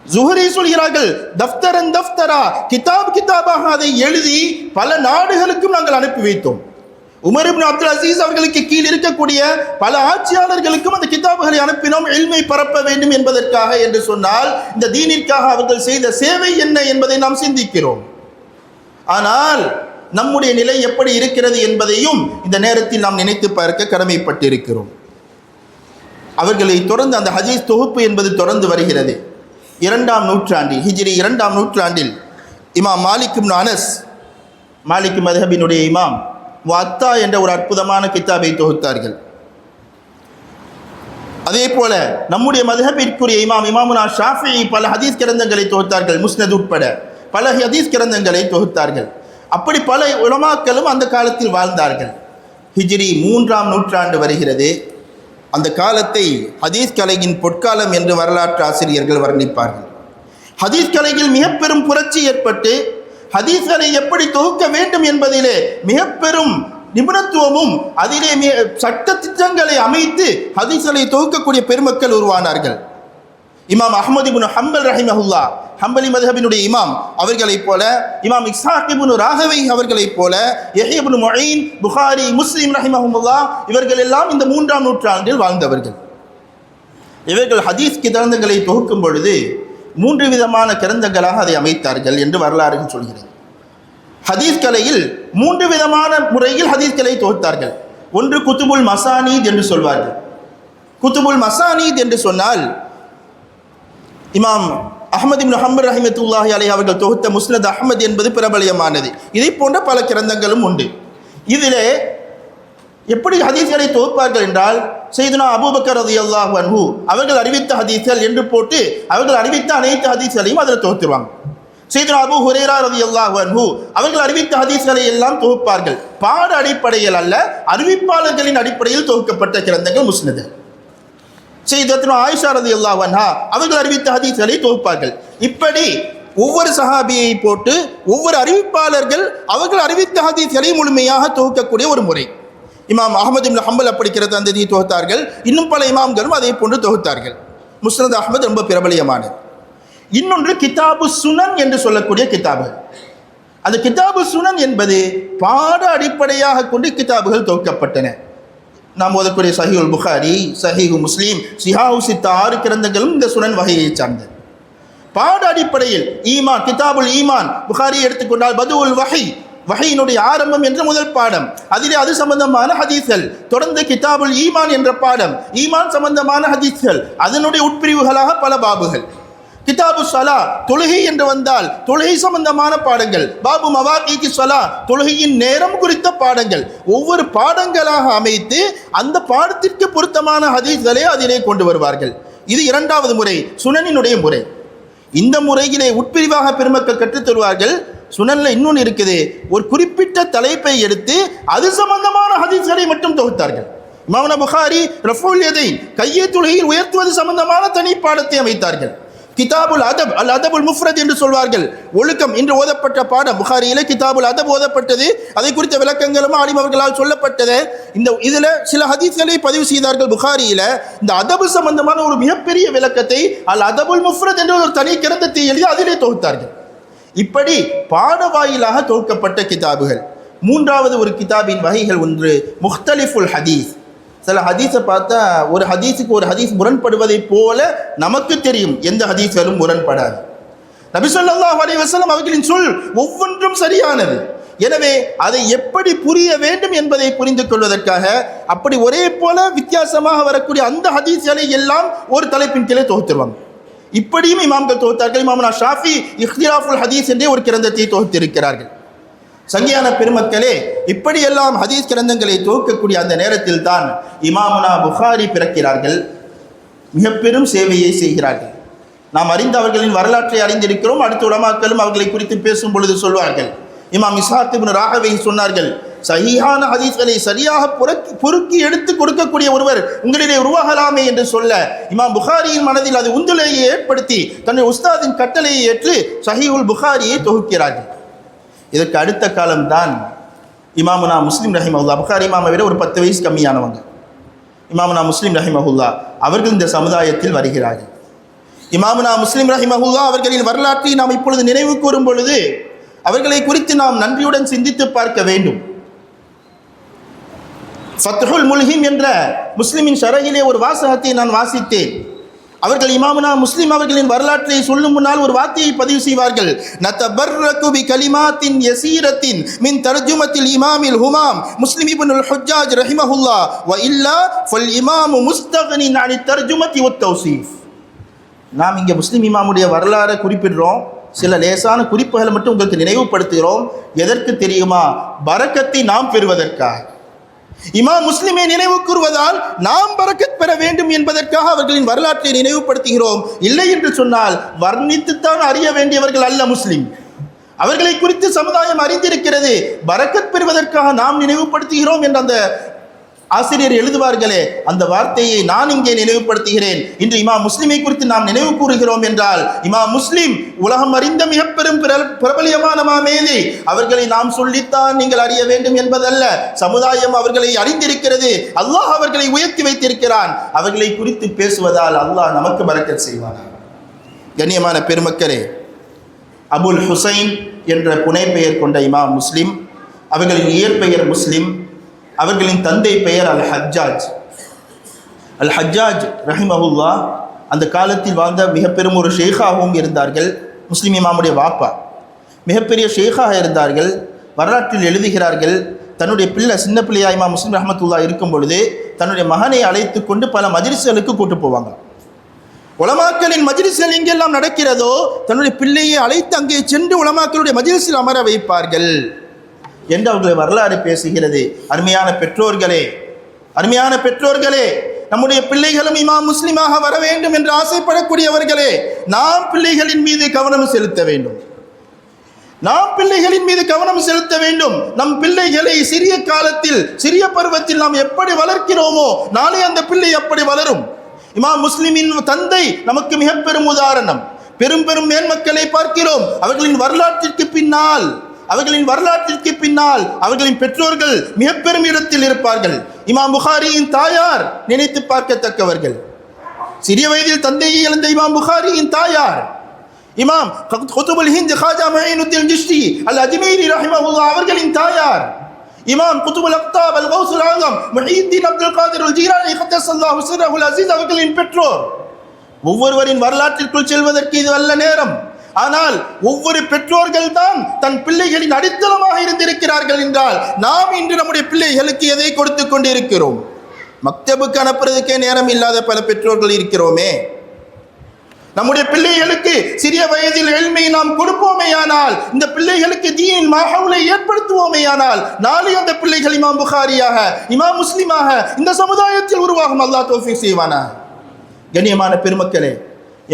ஸுஹ்ரி சொல்கிறார்கள், தஃப்தரன் தஃப்தரா, கிதாப் கிதாபாக அதை எழுதி பல நாடுகளுக்கும் நாங்கள் அனுப்பி வைத்தோம். உமர் இப்னு அப்துல் அசீஸ் அவர்களுக்கு கீழ் இருக்கக்கூடிய பல ஆட்சியாளர்களுக்கும் அந்த கிதாபுகளை அனுப்பினோம், இல்மை பரப்ப வேண்டும் என்பதற்காக என்று சொன்னால் இந்த தீனிற்காக அவர்கள் செய்த சேவை என்ன என்பதை நாம் சிந்திக்கிறோம். ஆனால் நம்முடைய நிலை எப்படி இருக்கிறது என்பதையும் இந்த நேரத்தில் நாம் நினைத்து பார்க்க கடமைப்பட்டிருக்கிறோம். அவர்களை தொடர்ந்து அந்த ஹதீஸ் தொகுப்பு என்பது தொடர்ந்து வருகிறது. 2ஆம் நூற்றாண்டில், ஹிஜ்ரி 2ஆம் நூற்றாண்டில் இமாம் மாலிக் இப்னு அனஸ், மாலிக் மத்ஹபினுடைய இமாம், வத்தா என்ற ஒரு அற்புதமான கிதாபை தொகுத்தார்கள். அதே போல நம்முடைய மத்ஹபிற்குரிய இமாமுனா ஷாஃபிஈ பல ஹதீஸ் கிரந்தங்களை தொகுத்தார்கள், முஸ்னத் உட்பட பல ஹதீஸ் கிரந்தங்களை தொகுத்தார்கள். அப்படி பல உலமாக்களும் அந்த காலத்தில் வாழ்ந்தார்கள். ஹிஜ்ரி 3ஆம் நூற்றாண்டு வருகிறது. அந்த காலத்தை ஹதீஸ் கலையின் பொற்காலம் என்று வரலாற்று ஆசிரியர்கள் வர்ணிப்பார்கள். ஹதீஸ் கலையில் மிக பெரும் புரட்சி ஏற்பட்டு ஹதீஸ்களை எப்படி தொகுக்க வேண்டும் என்பதிலே மிக பெரும் நிபுணத்துவமும் அதிலே சட்ட திட்டங்களை அமைத்து ஹதீஸ்களை தொகுக்கக்கூடிய பெருமக்கள் உருவானார்கள். இமாம் அஹ்மது இப்னு ஹம்பல் ரஹிமஹுல்லா, ஹம்பலி மத்ஹபினுடைய இமாம் அவர்களைப் போல, இமாம் இஸ்ஹாக் இப்னு ராகவை அவர்களைப் போல, யஹ்யா இப்னு முஈன், புகாரி, முஸ்லிம் ரஹிமஹுல்லா, இவர்கள் எல்லாம் இந்த 3ஆம் நூற்றாண்டில் வாழ்ந்தவர்கள். இவர்கள் ஹதீஸ் கிரந்தங்களை தொகுக்கும் பொழுது 3 விதமான கிரந்தங்களாக அதை அமைத்தார்கள் என்று வரலாறுகள் சொல்கிறது. ஹதீஸ் கலையில் 3 விதமான முறையில் ஹதீஸ்களை தொகுத்தார்கள். ஒன்று குத்துபுல் மசானீத் என்று சொல்வார்கள். குத்துபுல் மசானீத் என்று சொன்னால் இமாம் அஹ்மது இப்னு ஹம்பல் ரஹிமத்துல்லாஹி அலைஹி அவர்கள் தொகுத்த முஸ்னத் அஹ்மத் என்பது பிரபலியமானது. இதை போன்ற பல கிரந்தங்களும் உண்டு. இதிலே எப்படி ஹதீஸ்களை தொகுப்பார்கள் என்றால், சையதுனா அபூபக்கர் ரலியல்லாஹு அன்ஹு அவர்கள் அறிவித்த ஹதீஸ்கள் என்று போட்டு அவர்கள் அறிவித்த அனைத்து ஹதீஸ்களையும் அதில் தொகுத்துருவாங்க. சையதுனா அபூ ஹுரைரா ரலியல்லாஹு அன்ஹு அவர்கள் அறிவித்த ஹதீஸ்களை எல்லாம் தொகுப்பார்கள். பாட அடிப்படையில் அல்ல, அறிவிப்பாளர்களின் அடிப்படையில் தொகுக்கப்பட்ட கிரந்தங்கள் முஸ்னத். சையதுனா ஆயிஷா ரலியல்லாஹு அன்ஹா அவர்கள் அறிவித்த ஹதீஸ்களை தொகுப்பார்கள். இப்படி ஒவ்வொரு சஹாபியை போட்டு ஒவ்வொரு அறிவிப்பாளர்கள் அவர்கள் அறிவித்த ஹதீஸ்களை முழுமையாக தொகுக்கக்கூடிய ஒரு முறை. இமாம் அஹ்மது இப்னு ஹம்பல் அப்படி கிரந்தத்தை தொகுத்தார்கள். இன்னும் பல இமாம்களும் அதை போன்று தொகுத்தார்கள். முஸ்னத் அஹ்மத் ரொம்ப பிரபலியமானது. இன்னொன்று கிதாபு சுனன் என்று சொல்லக்கூடிய கிதாபுகள். அந்த கிதாபு சுனன் என்பது பாட அடிப்படையாக கொண்டு கிதாபுகள் தொகுக்கப்பட்டன. நாம் ஓதக்கூடிய சஹீஹுல் புகாரி, சஹீஹு முஸ்லீம், சிஹாஹு சித்தா 6 கிரந்தங்களும் இந்த சுனன் வகையை சார்ந்தது. பாட அடிப்படையில் ஈமான், கிதாபுல் ஈமான், புகாரி எடுத்துக்கொண்டால் பதுவுல் வஹி, வஹியினுடைய ஆரம்பம் என்ற முதல் பாடம், அதிலே அது சம்பந்தமான ஹதீஸ்கள். தொடர்ந்து கிதாபுல் ஈமான் என்ற பாடம், ஈமான் சம்பந்தமான ஹதீஸ்கள், அதனுடைய உட்பிரிவுகளாக பல பாபுகள். கிதாபு ஸலா, தொழுகை என்று வந்தால் தொழுகை சம்பந்தமான பாடங்கள், பாபு மவாகீத்தி ஸலா, தொழுகையின் நேரம் குறித்த பாடங்கள், ஒவ்வொரு பாடங்களாக அமைத்து அந்த பாடத்திற்கு பொருத்தமான ஹதீஸ்களை அதிலே கொண்டு வருவார்கள். இது 2வது முறை, சுனனினுடைய முறை. இந்த முறையிலே உட்பிரிவாக பெருமக்கள் கற்றுத் தருவார்கள். சுனன்ல இன்னொன்று இருக்குது, ஒரு குறிப்பிட்ட தலைப்பை எடுத்து அது சம்பந்தமான ஹதீஸ்களை மட்டும் தொகுத்தார்கள். இமாம் புகாரி ரஃபுல் யதைன், கையை தொழுகையில் உயர்த்துவது சம்பந்தமான தனி பாடத்தை அமைத்தார்கள். கிதாபுல் அதப், அல் அதபுல் முஃப்ரத் என்று சொல்வார்கள், ஒழுக்கம் என்று ஓதப்பட்ட பாடம். புகாரியிலே கிதாபுல் அதப் ஓதப்பட்டது, அதை குறித்த விளக்கங்களும் ஆலிம் அவர்களால் சொல்லப்பட்டது. இதில் சில ஹதீஸ்களை பதிவு செய்தார்கள். புகாரியில் இந்த அதபு சம்பந்தமான ஒரு மிகப்பெரிய விளக்கத்தை அல் அதபுல் முஃப்ரத் என்ற ஒரு தனி கிரந்தத்தை எழுதி அதிலே தொகுத்தார்கள். இப்படி பாட வாயிலாக தொகுக்கப்பட்ட கிதாபுகள். 3வது ஒரு கிதாபின் வகைகள் ஒன்று முக்தலிஃபுல் ஹதீஸ். சில ஹதீஸை பார்த்தா ஒரு ஹதீஸுக்கு ஒரு ஹதீஸ் முரண்படுவதை போல நமக்கு தெரியும், எந்த ஹதீஸ்களும் முரண்படாது. நபி ஸல்லல்லாஹு அலைஹி வஸல்லம் அவர்களின் சொல் ஒவ்வொன்றும் சரியானது. எனவே அதை எப்படி புரிய வேண்டும் என்பதை புரிந்து கொள்வதற்காக அப்படி ஒரே போல வித்தியாசமாக வரக்கூடிய அந்த ஹதீஸ்களை எல்லாம் ஒரு தலைப்பின் கீழே தொகுத்துருவாங்க. இப்படியும் இமாம்கள் தொகுத்தார்கள். இமாமுனா ஷாஃபி இஹ்திலாஃபுல் ஹதீஸ் என்றே ஒரு கிரந்தத்தை தொகுத்திருக்கிறார்கள். சங்கியான பெருமக்களே, இப்படியெல்லாம் ஹதீஸ் கிரந்தங்களை தொகுக்கக்கூடிய அந்த நேரத்தில் தான் இமாமுனா புகாரி பிறக்கிறார்கள். மிக பெரும் சேவையை செய்கிறார்கள். நாம் அறிந்த அவர்களின் வரலாற்றை அறிந்திருக்கிறோம். அடுத்த உலமாக்களும் அவர்களை குறித்து பேசும் பொழுது சொல்வார்கள். இமாம் இஸ்ஹாக் இப்னு ராகவை சொன்னார்கள், சஹீஹான ஹதீஸ்களை சரியாக பொறுக்கி எடுத்து கொடுக்கக்கூடிய ஒருவர் உங்களிலே உருவாகலாமே என்று சொல்ல, இமாம் புகாரியின் மனதில் அது உந்துலையை ஏற்படுத்தி தன்னுடைய உஸ்தாதின் கட்டளையை ஏற்று சஹீஹுல் புகாரியை தொகுக்கிறார்கள். இதற்கு அடுத்த காலம்தான் இமாமுனா முஸ்லிம் ரஹிமஹுல்லா. புகாரி இமாமை விட ஒரு 10 வயசு கம்மியானவங்க. இமாமுனா முஸ்லிம் ரஹிமஹுல்லா அவர்கள் இந்த சமுதாயத்தில் வருகிறார்கள். இமாமுனா முஸ்லிம் ரஹிமஹுல்லா அவர்களின் வரலாற்றை நாம் இப்பொழுது நினைவு கூறும் பொழுது அவர்களை குறித்து நாம் நன்றியுடன் சிந்தித்து பார்க்க வேண்டும். ஃபத்ஹுல் முல்ஹிம் என்ற முஸ்லிமின் ஷரஹிலே ஒரு வாசகத்தை நான் வாசித்தேன். அவர்கள் இமாமுனா முஸ்லிம் அவர்களின் வரலாற்றை சொல்லும் முன்னால் ஒரு வார்த்தையை பதிவு செய்வார்கள். நதபர்ரகு பி கலிமாத்தின் யஸீரத்தின் மின் தர்ஜுமத்தில் இமாமில் ஹுமாம் முஸ்லிம் இப்னுல் ஹுஜ்ஜாஜ் ரஹிமஹுல்லா வ இல்லா ஃபல் இமாமு முஸ்தக்னின் அனி தர்ஜுமத்தி வத் தௌசீஃப். நாம் இங்கே முஸ்லிம் இமாமுடைய வரலாறை குறிப்பிடுறோம். சில லேசான குறிப்புகளை மட்டும் உங்களுக்கு நினைவுபடுத்துகிறோம். எதற்கு தெரியுமா? பரக்கத்தை நாம் பெறுவதற்காக. இமாம் முஸ்லிமை நினைவு கூறுவதால் நாம் பரக்கத் பெற வேண்டும் என்பதற்காக அவர்களின் வரலாற்றை நினைவுபடுத்துகிறோம். இல்லை என்று சொன்னால் வர்ணித்துத்தான் அறிய வேண்டியவர்கள் அல்ல முஸ்லிம். அவர்களை குறித்து சமுதாயம் அறிந்திருக்கிறது. பரக்கத் பெறுவதற்காக நாம் நினைவுபடுத்துகிறோம் என்ற அந்த ஆசிரியர் எழுதுவார்களே, அந்த வார்த்தையை நான் இங்கே நினைவுபடுத்துகிறேன். இன்று இமாம் முஸ்லிமை குறித்து நாம் நினைவு கூறுகிறோம் என்றால், இமாம் முஸ்லிம் உலகம் அறிந்த மிக பெரும் பிரபலியமான மாமேதை. அவர்களை நாம் சொல்லித்தான் நீங்கள் அறிய வேண்டும் என்பதல்ல. சமுதாயம் அவர்களை அறிந்திருக்கிறது. அல்லாஹ் அவர்களை உயர்த்தி வைத்திருக்கிறான். அவர்களை குறித்து பேசுவதால் அல்லாஹ் நமக்கு பரக்கத் செய்வான். கண்ணியமான பெருமக்களே, அபுல் ஹுசைன் என்ற புனை பெயர் கொண்ட இமாம் முஸ்லிம், அவர்களின் இயற்பெயர் முஸ்லிம், அவர்களின் தந்தை பெயர் அல் ஹஜ்ஜாஜ். அல் ஹஜ்ஜாஜ் ரஹிமஹுல்லா அந்த காலத்தில் வாழ்ந்த மிக பெரும் ஒரு ஷேகாகவும் இருந்தார்கள். முஸ்லிம் இமாமுடைய வாப்பா மிகப்பெரிய ஷேகாக இருந்தார்கள். வரலாற்றில் எழுதுகிறார்கள், தன்னுடைய பிள்ளை சின்ன பிள்ளையா இமாம் முஸ்லிம் ரஹமத்துல்லா இருக்கும் பொழுது தன்னுடைய மகனை அழைத்து கொண்டு பல மஜ்லிஸ்களுக்கு கூட்டு போவாங்க. உலமாக்களின் மஜ்லிஸ்கள் எங்கெல்லாம் நடக்கிறதோ தன்னுடைய பிள்ளையை அழைத்து அங்கே சென்று உலமாக்களுடைய மஜ்லிஸில் அமர வைப்பார்கள் என்று அவர்களை வரலாறு பேசுகிறது. அருமையான பெற்றோர்களே, நம்முடைய பிள்ளைகளும் இமாம் முஸ்லிமாக வர வேண்டும் என்று ஆசைப்படக்கூடியவர்களே, நாம் பிள்ளைகளின் மீது கவனம் செலுத்த வேண்டும். நம் பிள்ளைகளை சிறிய காலத்தில், சிறிய பருவத்தில் நாம் எப்படி வளர்க்கிறோமோ நாளை அந்த பிள்ளை எப்படி வளரும். இமாம் முஸ்லிமின் தந்தை நமக்கு மிக பெரும் உதாரணம். பெரும் பெரும் மேன்மக்களை பார்க்கிறோம். அவர்களின் வரலாற்றிற்கு பின்னால் அவர்களின் பெற்றோர்கள் மிக பெரும் இடத்தில் இருப்பார்கள். இமாம் புகாரியின் தாயார் நினைத்து பார்க்கத்தக்கவர்கள். சிறிய வயதில் தந்தையை இழந்த இமாம் புகாரியின் தாயார் இமாம் குதுபுல் ஹிந்த் காஜா முஈனுத்தீன் ஜிஷ்டி அல் அஜ்மீரி ரஹிமஹுல்லாஹ் அவர்களின் தாயார் இமாம் குதுபுல் அக்தாப் அல் கௌசுல் ஆஸம் முஹீத்தீன் அப்துல் காதிர் அல் ஜீலானி கத்தஸல்லாஹு சிர்ரஹுல் அஸீஸ் அவர்களின் பெற்றோர். ஒவ்வொருவரின் வரலாற்றிற்குள் செல்வதற்கு இது அல்ல நேரம். ஆனால் ஒவ்வொரு பெற்றோர்கள் தான் தன் பிள்ளைகளின் அடித்தளமாக இருந்திருக்கிறார்கள் என்றால், நாம் இன்று நம்முடைய பிள்ளைகளுக்கு எதை கொடுத்து கொண்டிருக்கிறோம்? மக்தபுக்கு அனுப்புறதுக்கே நேரம் இல்லாத பல பெற்றோர்கள் இருக்கிறோமே. நம்முடைய பிள்ளைகளுக்கு சிறிய வயதில் எளிமையை நாம் கொடுப்போமேயானால், இந்த பிள்ளைகளுக்கு தீனின் மாஹவுலை ஏற்படுத்துவோமேயானால், நாளை அந்த பிள்ளைகள் இமாம் புகாரியாக, இமாம் முஸ்லிமாக இந்த சமுதாயத்தில் உருவாகும். அல்லாஹ் தௌஃபீக் செய்வானா. கண்ணியமான பெருமக்களே,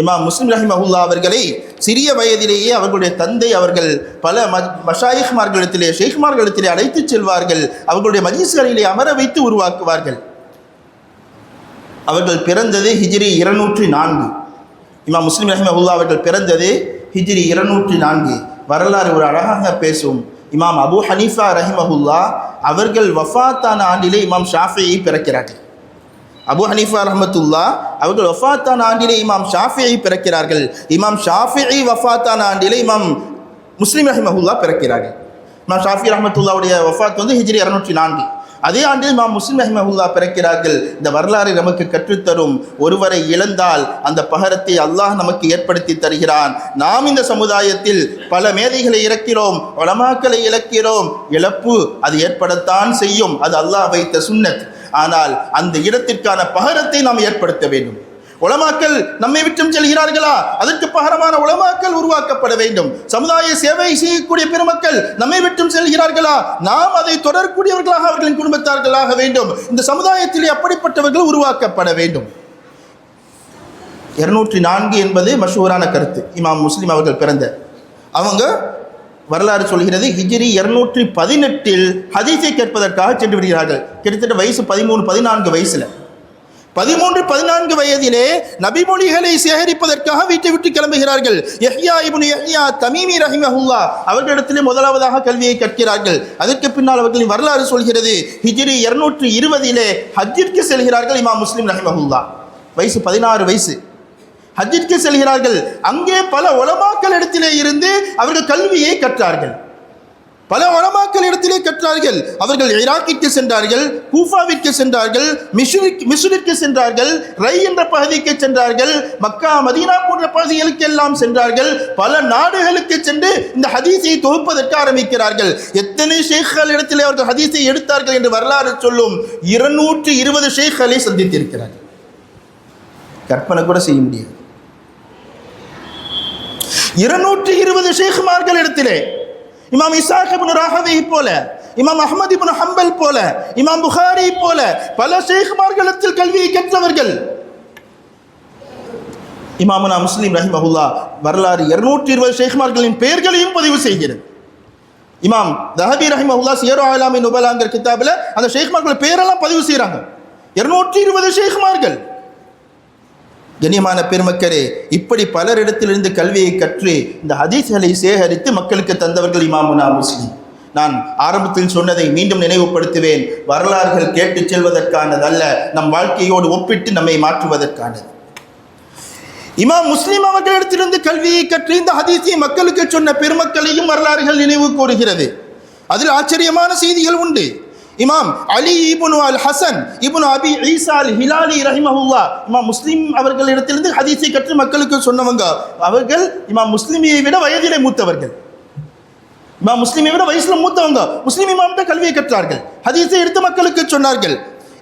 இமாம் முஸ்லிம் ரஹிமஹுல்லா அவர்களை சிறிய வயதிலேயே அவர்களுடைய தந்தை அவர்கள் பல மஷாயிஹ்மார்களிடத்திலே, ஷேக்மார்களிடத்திலே அழைத்து செல்வார்கள். அவர்களுடைய மஜ்லிஸ்களிலே அமர வைத்து உருவாக்குவார்கள். அவர்கள் பிறந்தது ஹிஜ்ரி 204. இமாம் முஸ்லிம் ரஹிமஹுல்லா அவர்கள் பிறந்தது ஹிஜ்ரி 204. வரலாறு ஒரு அழகாக பேசும். இமாம் அபு ஹனீஃபா ரஹிமஹுல்லா அவர்கள் வஃபாத்தான ஆண்டிலே இமாம் ஷாஃபியை பிறக்கிறார்கள். அபு ஹனீஃபா ரஹமத்துல்லா அவர்கள் வஃபாத்தான ஆண்டிலே இமாம் ஷாஃபியை பிறக்கிறார்கள். இமாம் ஷாஃபியை வஃபாத்தான ஆண்டிலே இமாம் முஸ்லிம் ரஹிமஹுல்லா பிறக்கிறார்கள். இமாம் ஷாஃபி ரஹமத்துல்லாவுடைய வஃபாத் ஹிஜ்ரி 204. அதே ஆண்டில் இமாம் முஸ்லிம் ரஹிமஹுல்லா பிறக்கிறார்கள். இந்த வரலாறு நமக்கு கற்றுத்தரும், ஒருவரை இழந்தால் அந்த பகரத்தை அல்லாஹ் நமக்கு ஏற்படுத்தி தருகிறான். நாம் இந்த சமுதாயத்தில் பல மேதைகளை இழக்கிறோம், உலமாக்களை இழக்கிறோம். இழப்பு அது ஏற்படத்தான் செய்யும். அது அல்லாஹ் வைத்த சுன்னத். ஆனால் அந்த இடத்திற்கான பகரத்தை நாம் ஏற்படுத்த வேண்டும். உலமாக்கள் நம்மை விட்டும் செல்கிறார்களா? அதற்கு பகரமான உலமாக்கள் உருவாக்கப்பட வேண்டும். சமுதாய சேவை செய்யக்கூடிய பெருமக்கள் நம்மை விட்டும் செல்கிறார்களா? நாம் அதை தொடரக்கூடியவர்களாக அவர்களின் குடும்பத்தார்களாக வேண்டும். இந்த சமுதாயத்திலே அப்படிப்பட்டவர்கள் உருவாக்கப்பட வேண்டும். 204 என்பது மஷூரான கருத்து. இமாம் முஸ்லிம் அவர்கள் பிறந்த அவங்க வரலாறு சொல்கிறது ஹிஜ்ரி 218 ஹதீஸை கேட்பதற்காக சென்று விடுகிறார்கள். கிட்டத்தட்ட வயசு 13-14 வயசுல 13-14 வயதிலே நபிமொழிகளை சேகரிப்பதற்காக வீட்டை விட்டு கிளம்புகிறார்கள். யஹ்யா இப்னு யஹ்யா தமீமி ரஹிமஹுல்லா அவர்களிடத்திலே முதலாவதாக கல்வியை கற்கிறார்கள். அதற்கு பின்னால் அவர்களின் வரலாறு சொல்கிறது ஹிஜ்ரி 220 ஹஜ்ஜிற்கு செல்கிறார்கள். இமாம் முஸ்லிம் ரஹிமஹுல்லா வயசு 16 வயசு. ஹஜ்ஜிற்கு செல்கிறார்கள். அங்கே பல உலமாக்கள் இடத்திலே இருந்து அவர்கள் கல்வியை கற்றார்கள். அவர்கள் ஈராக்கிற்கு சென்றார்கள், கூஃபாவிற்கு சென்றார்கள், மிஸ்ரிற்கு சென்றார்கள், ரை என்ற பகுதிக்கு சென்றார்கள், மக்கா மதீனா போன்ற பகுதிகளுக்கு எல்லாம் சென்றார்கள். பல நாடுகளுக்கு சென்று இந்த ஹதீஸை தொகுப்பதற்கு ஆரம்பிக்கிறார்கள். எத்தனை ஷேக்கள் இடத்திலே அவர்கள் ஹதீஸை எடுத்தார்கள் என்று வரலாறு சொல்லும். 220 ஷேக்களை சந்தித்திருக்கிறார்கள். கற்பனை கூட செய்ய முடியாது. 220 ஷேக்மார்கள் இடத்திலே இமாம் இஸ்ஹாக் இப்னு ராஹவி போல, இமாம் அஹ்மத் இப்னு ஹம்பல் போல, இமாம் புகாரி போல பல ஷேக்மார்களிடத்தில் கல்வியை கற்றவர்கள். இமாமுனா முஸ்லிம் ரஹிமஹுல்லா வரலாறு 220 ஷேக்மார்களின் பெயர்களையும் பதிவு செய்கிறது. இமாம் தஹபி ரஹிமஹுல்லாஹ் சியர் அலாமின் நுபலாங்கிற கிதாபில் அந்த ஷேக்மார்கள் பேரெல்லாம் பதிவு செய்கிறாங்க. 220 ஷேக்மார்கள். கண்ணியமான பெருமக்களே, இப்படி பலரிடத்திலிருந்து கல்வியை கற்று இந்த ஹதீஸ்களை சேகரித்து மக்களுக்கு தந்தவர்கள் இமாமுனா முஸ்லிம். நான் ஆரம்பத்தில் சொன்னதை மீண்டும் நினைவுபடுத்துவேன். வரலாறுகள் கேட்டு செல்வதற்கானதல்ல, நம் வாழ்க்கையோடு ஒப்பிட்டு நம்மை மாற்றுவதற்கானது. இமாம் முஸ்லிம் அவர்களிடத்திலிருந்து கல்வியை கற்று இந்த ஹதீஸை மக்களுக்கு சொன்ன பெருமக்களையும் வரலாறுகள் நினைவு கூறுகிறது. அதில் ஆச்சரியமான செய்திகள் உண்டு. இமாம் அலி இப்னு அல் ஹசன் இப்னு அபி ஈசா அல் ஹிலாலி ரஹிமஹுல்லாஹ் இமாம் முஸ்லிம் அவர்களிடத்திலிருந்து ஹதீஸை கற்று மக்களுக்கு சொன்னவங்க. அவர்கள் இமாம் முஸ்லிமியை விட வயதிலே மூத்தவர்கள். இமாம் முஸ்லிமை விட வயசுல மூத்தவங்க. முஸ்லிம் இமாம்கிட்ட கல்வியை கற்றார்கள், ஹதீஸை எடுத்து மக்களுக்கு சொன்னார்கள்.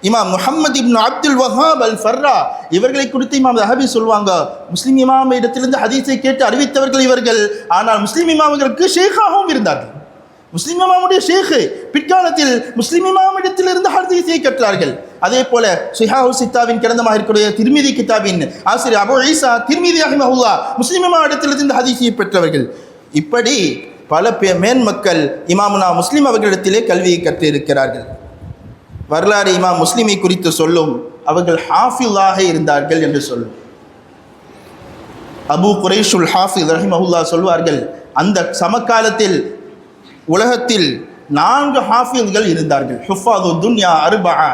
இமாம் முஹம்மது இப்னு அப்துல் வஹாப் அல் ஃபர்ரா இவர்களை குறித்து இமாம் தஹபி சொல்வாங்க, முஸ்லிம் இமாம் இடத்திலிருந்து ஹதீஸை கேட்டு அறிவித்தவர்கள் இவர்கள். ஆனால் முஸ்லிம் இமாம்களுக்கு ஷேக்காகவும் இருந்தார்கள். முஸ்லிம் இமாமுடைய ஷேக் பிற்காலத்தில் முஸ்லிம் இமாம் இடத்திலிருந்து ஹதீஸை கற்றார்கள். அதே போல ஷிஹாஹு சித்தாவின் கிரந்தமாக இருக்கக்கூடிய திர்மிதி கிதாபின் ஆசிரியர் அபு ஈசா திர்மிதி ரஹிமஹுல்லாஹ் முஸ்லிம் இமாம் இடத்திலிருந்து ஹதீஸை பெற்றவர்கள். இப்படி பல மேன்மக்கள் இமாமுனா முஸ்லிம் அவர்களிடத்திலே கல்வியை கற்று இருக்கிறார்கள். வரலாறு இமாம் முஸ்லிமை குறித்து சொல்லும், அவர்கள் ஹாஃபிஸாக இருந்தார்கள் என்று சொல்லும். அபு குரைஷுல் ஹாஃபிஸ் ரஹிமஹுல்லாஹ் சொல்வார்கள், அந்த சமகாலத்தில் உலகத்தில் 4 ஹாஃபிஸ்கள் இருந்தார்கள். ஹுஃபாது துன்யா அர்பஆ.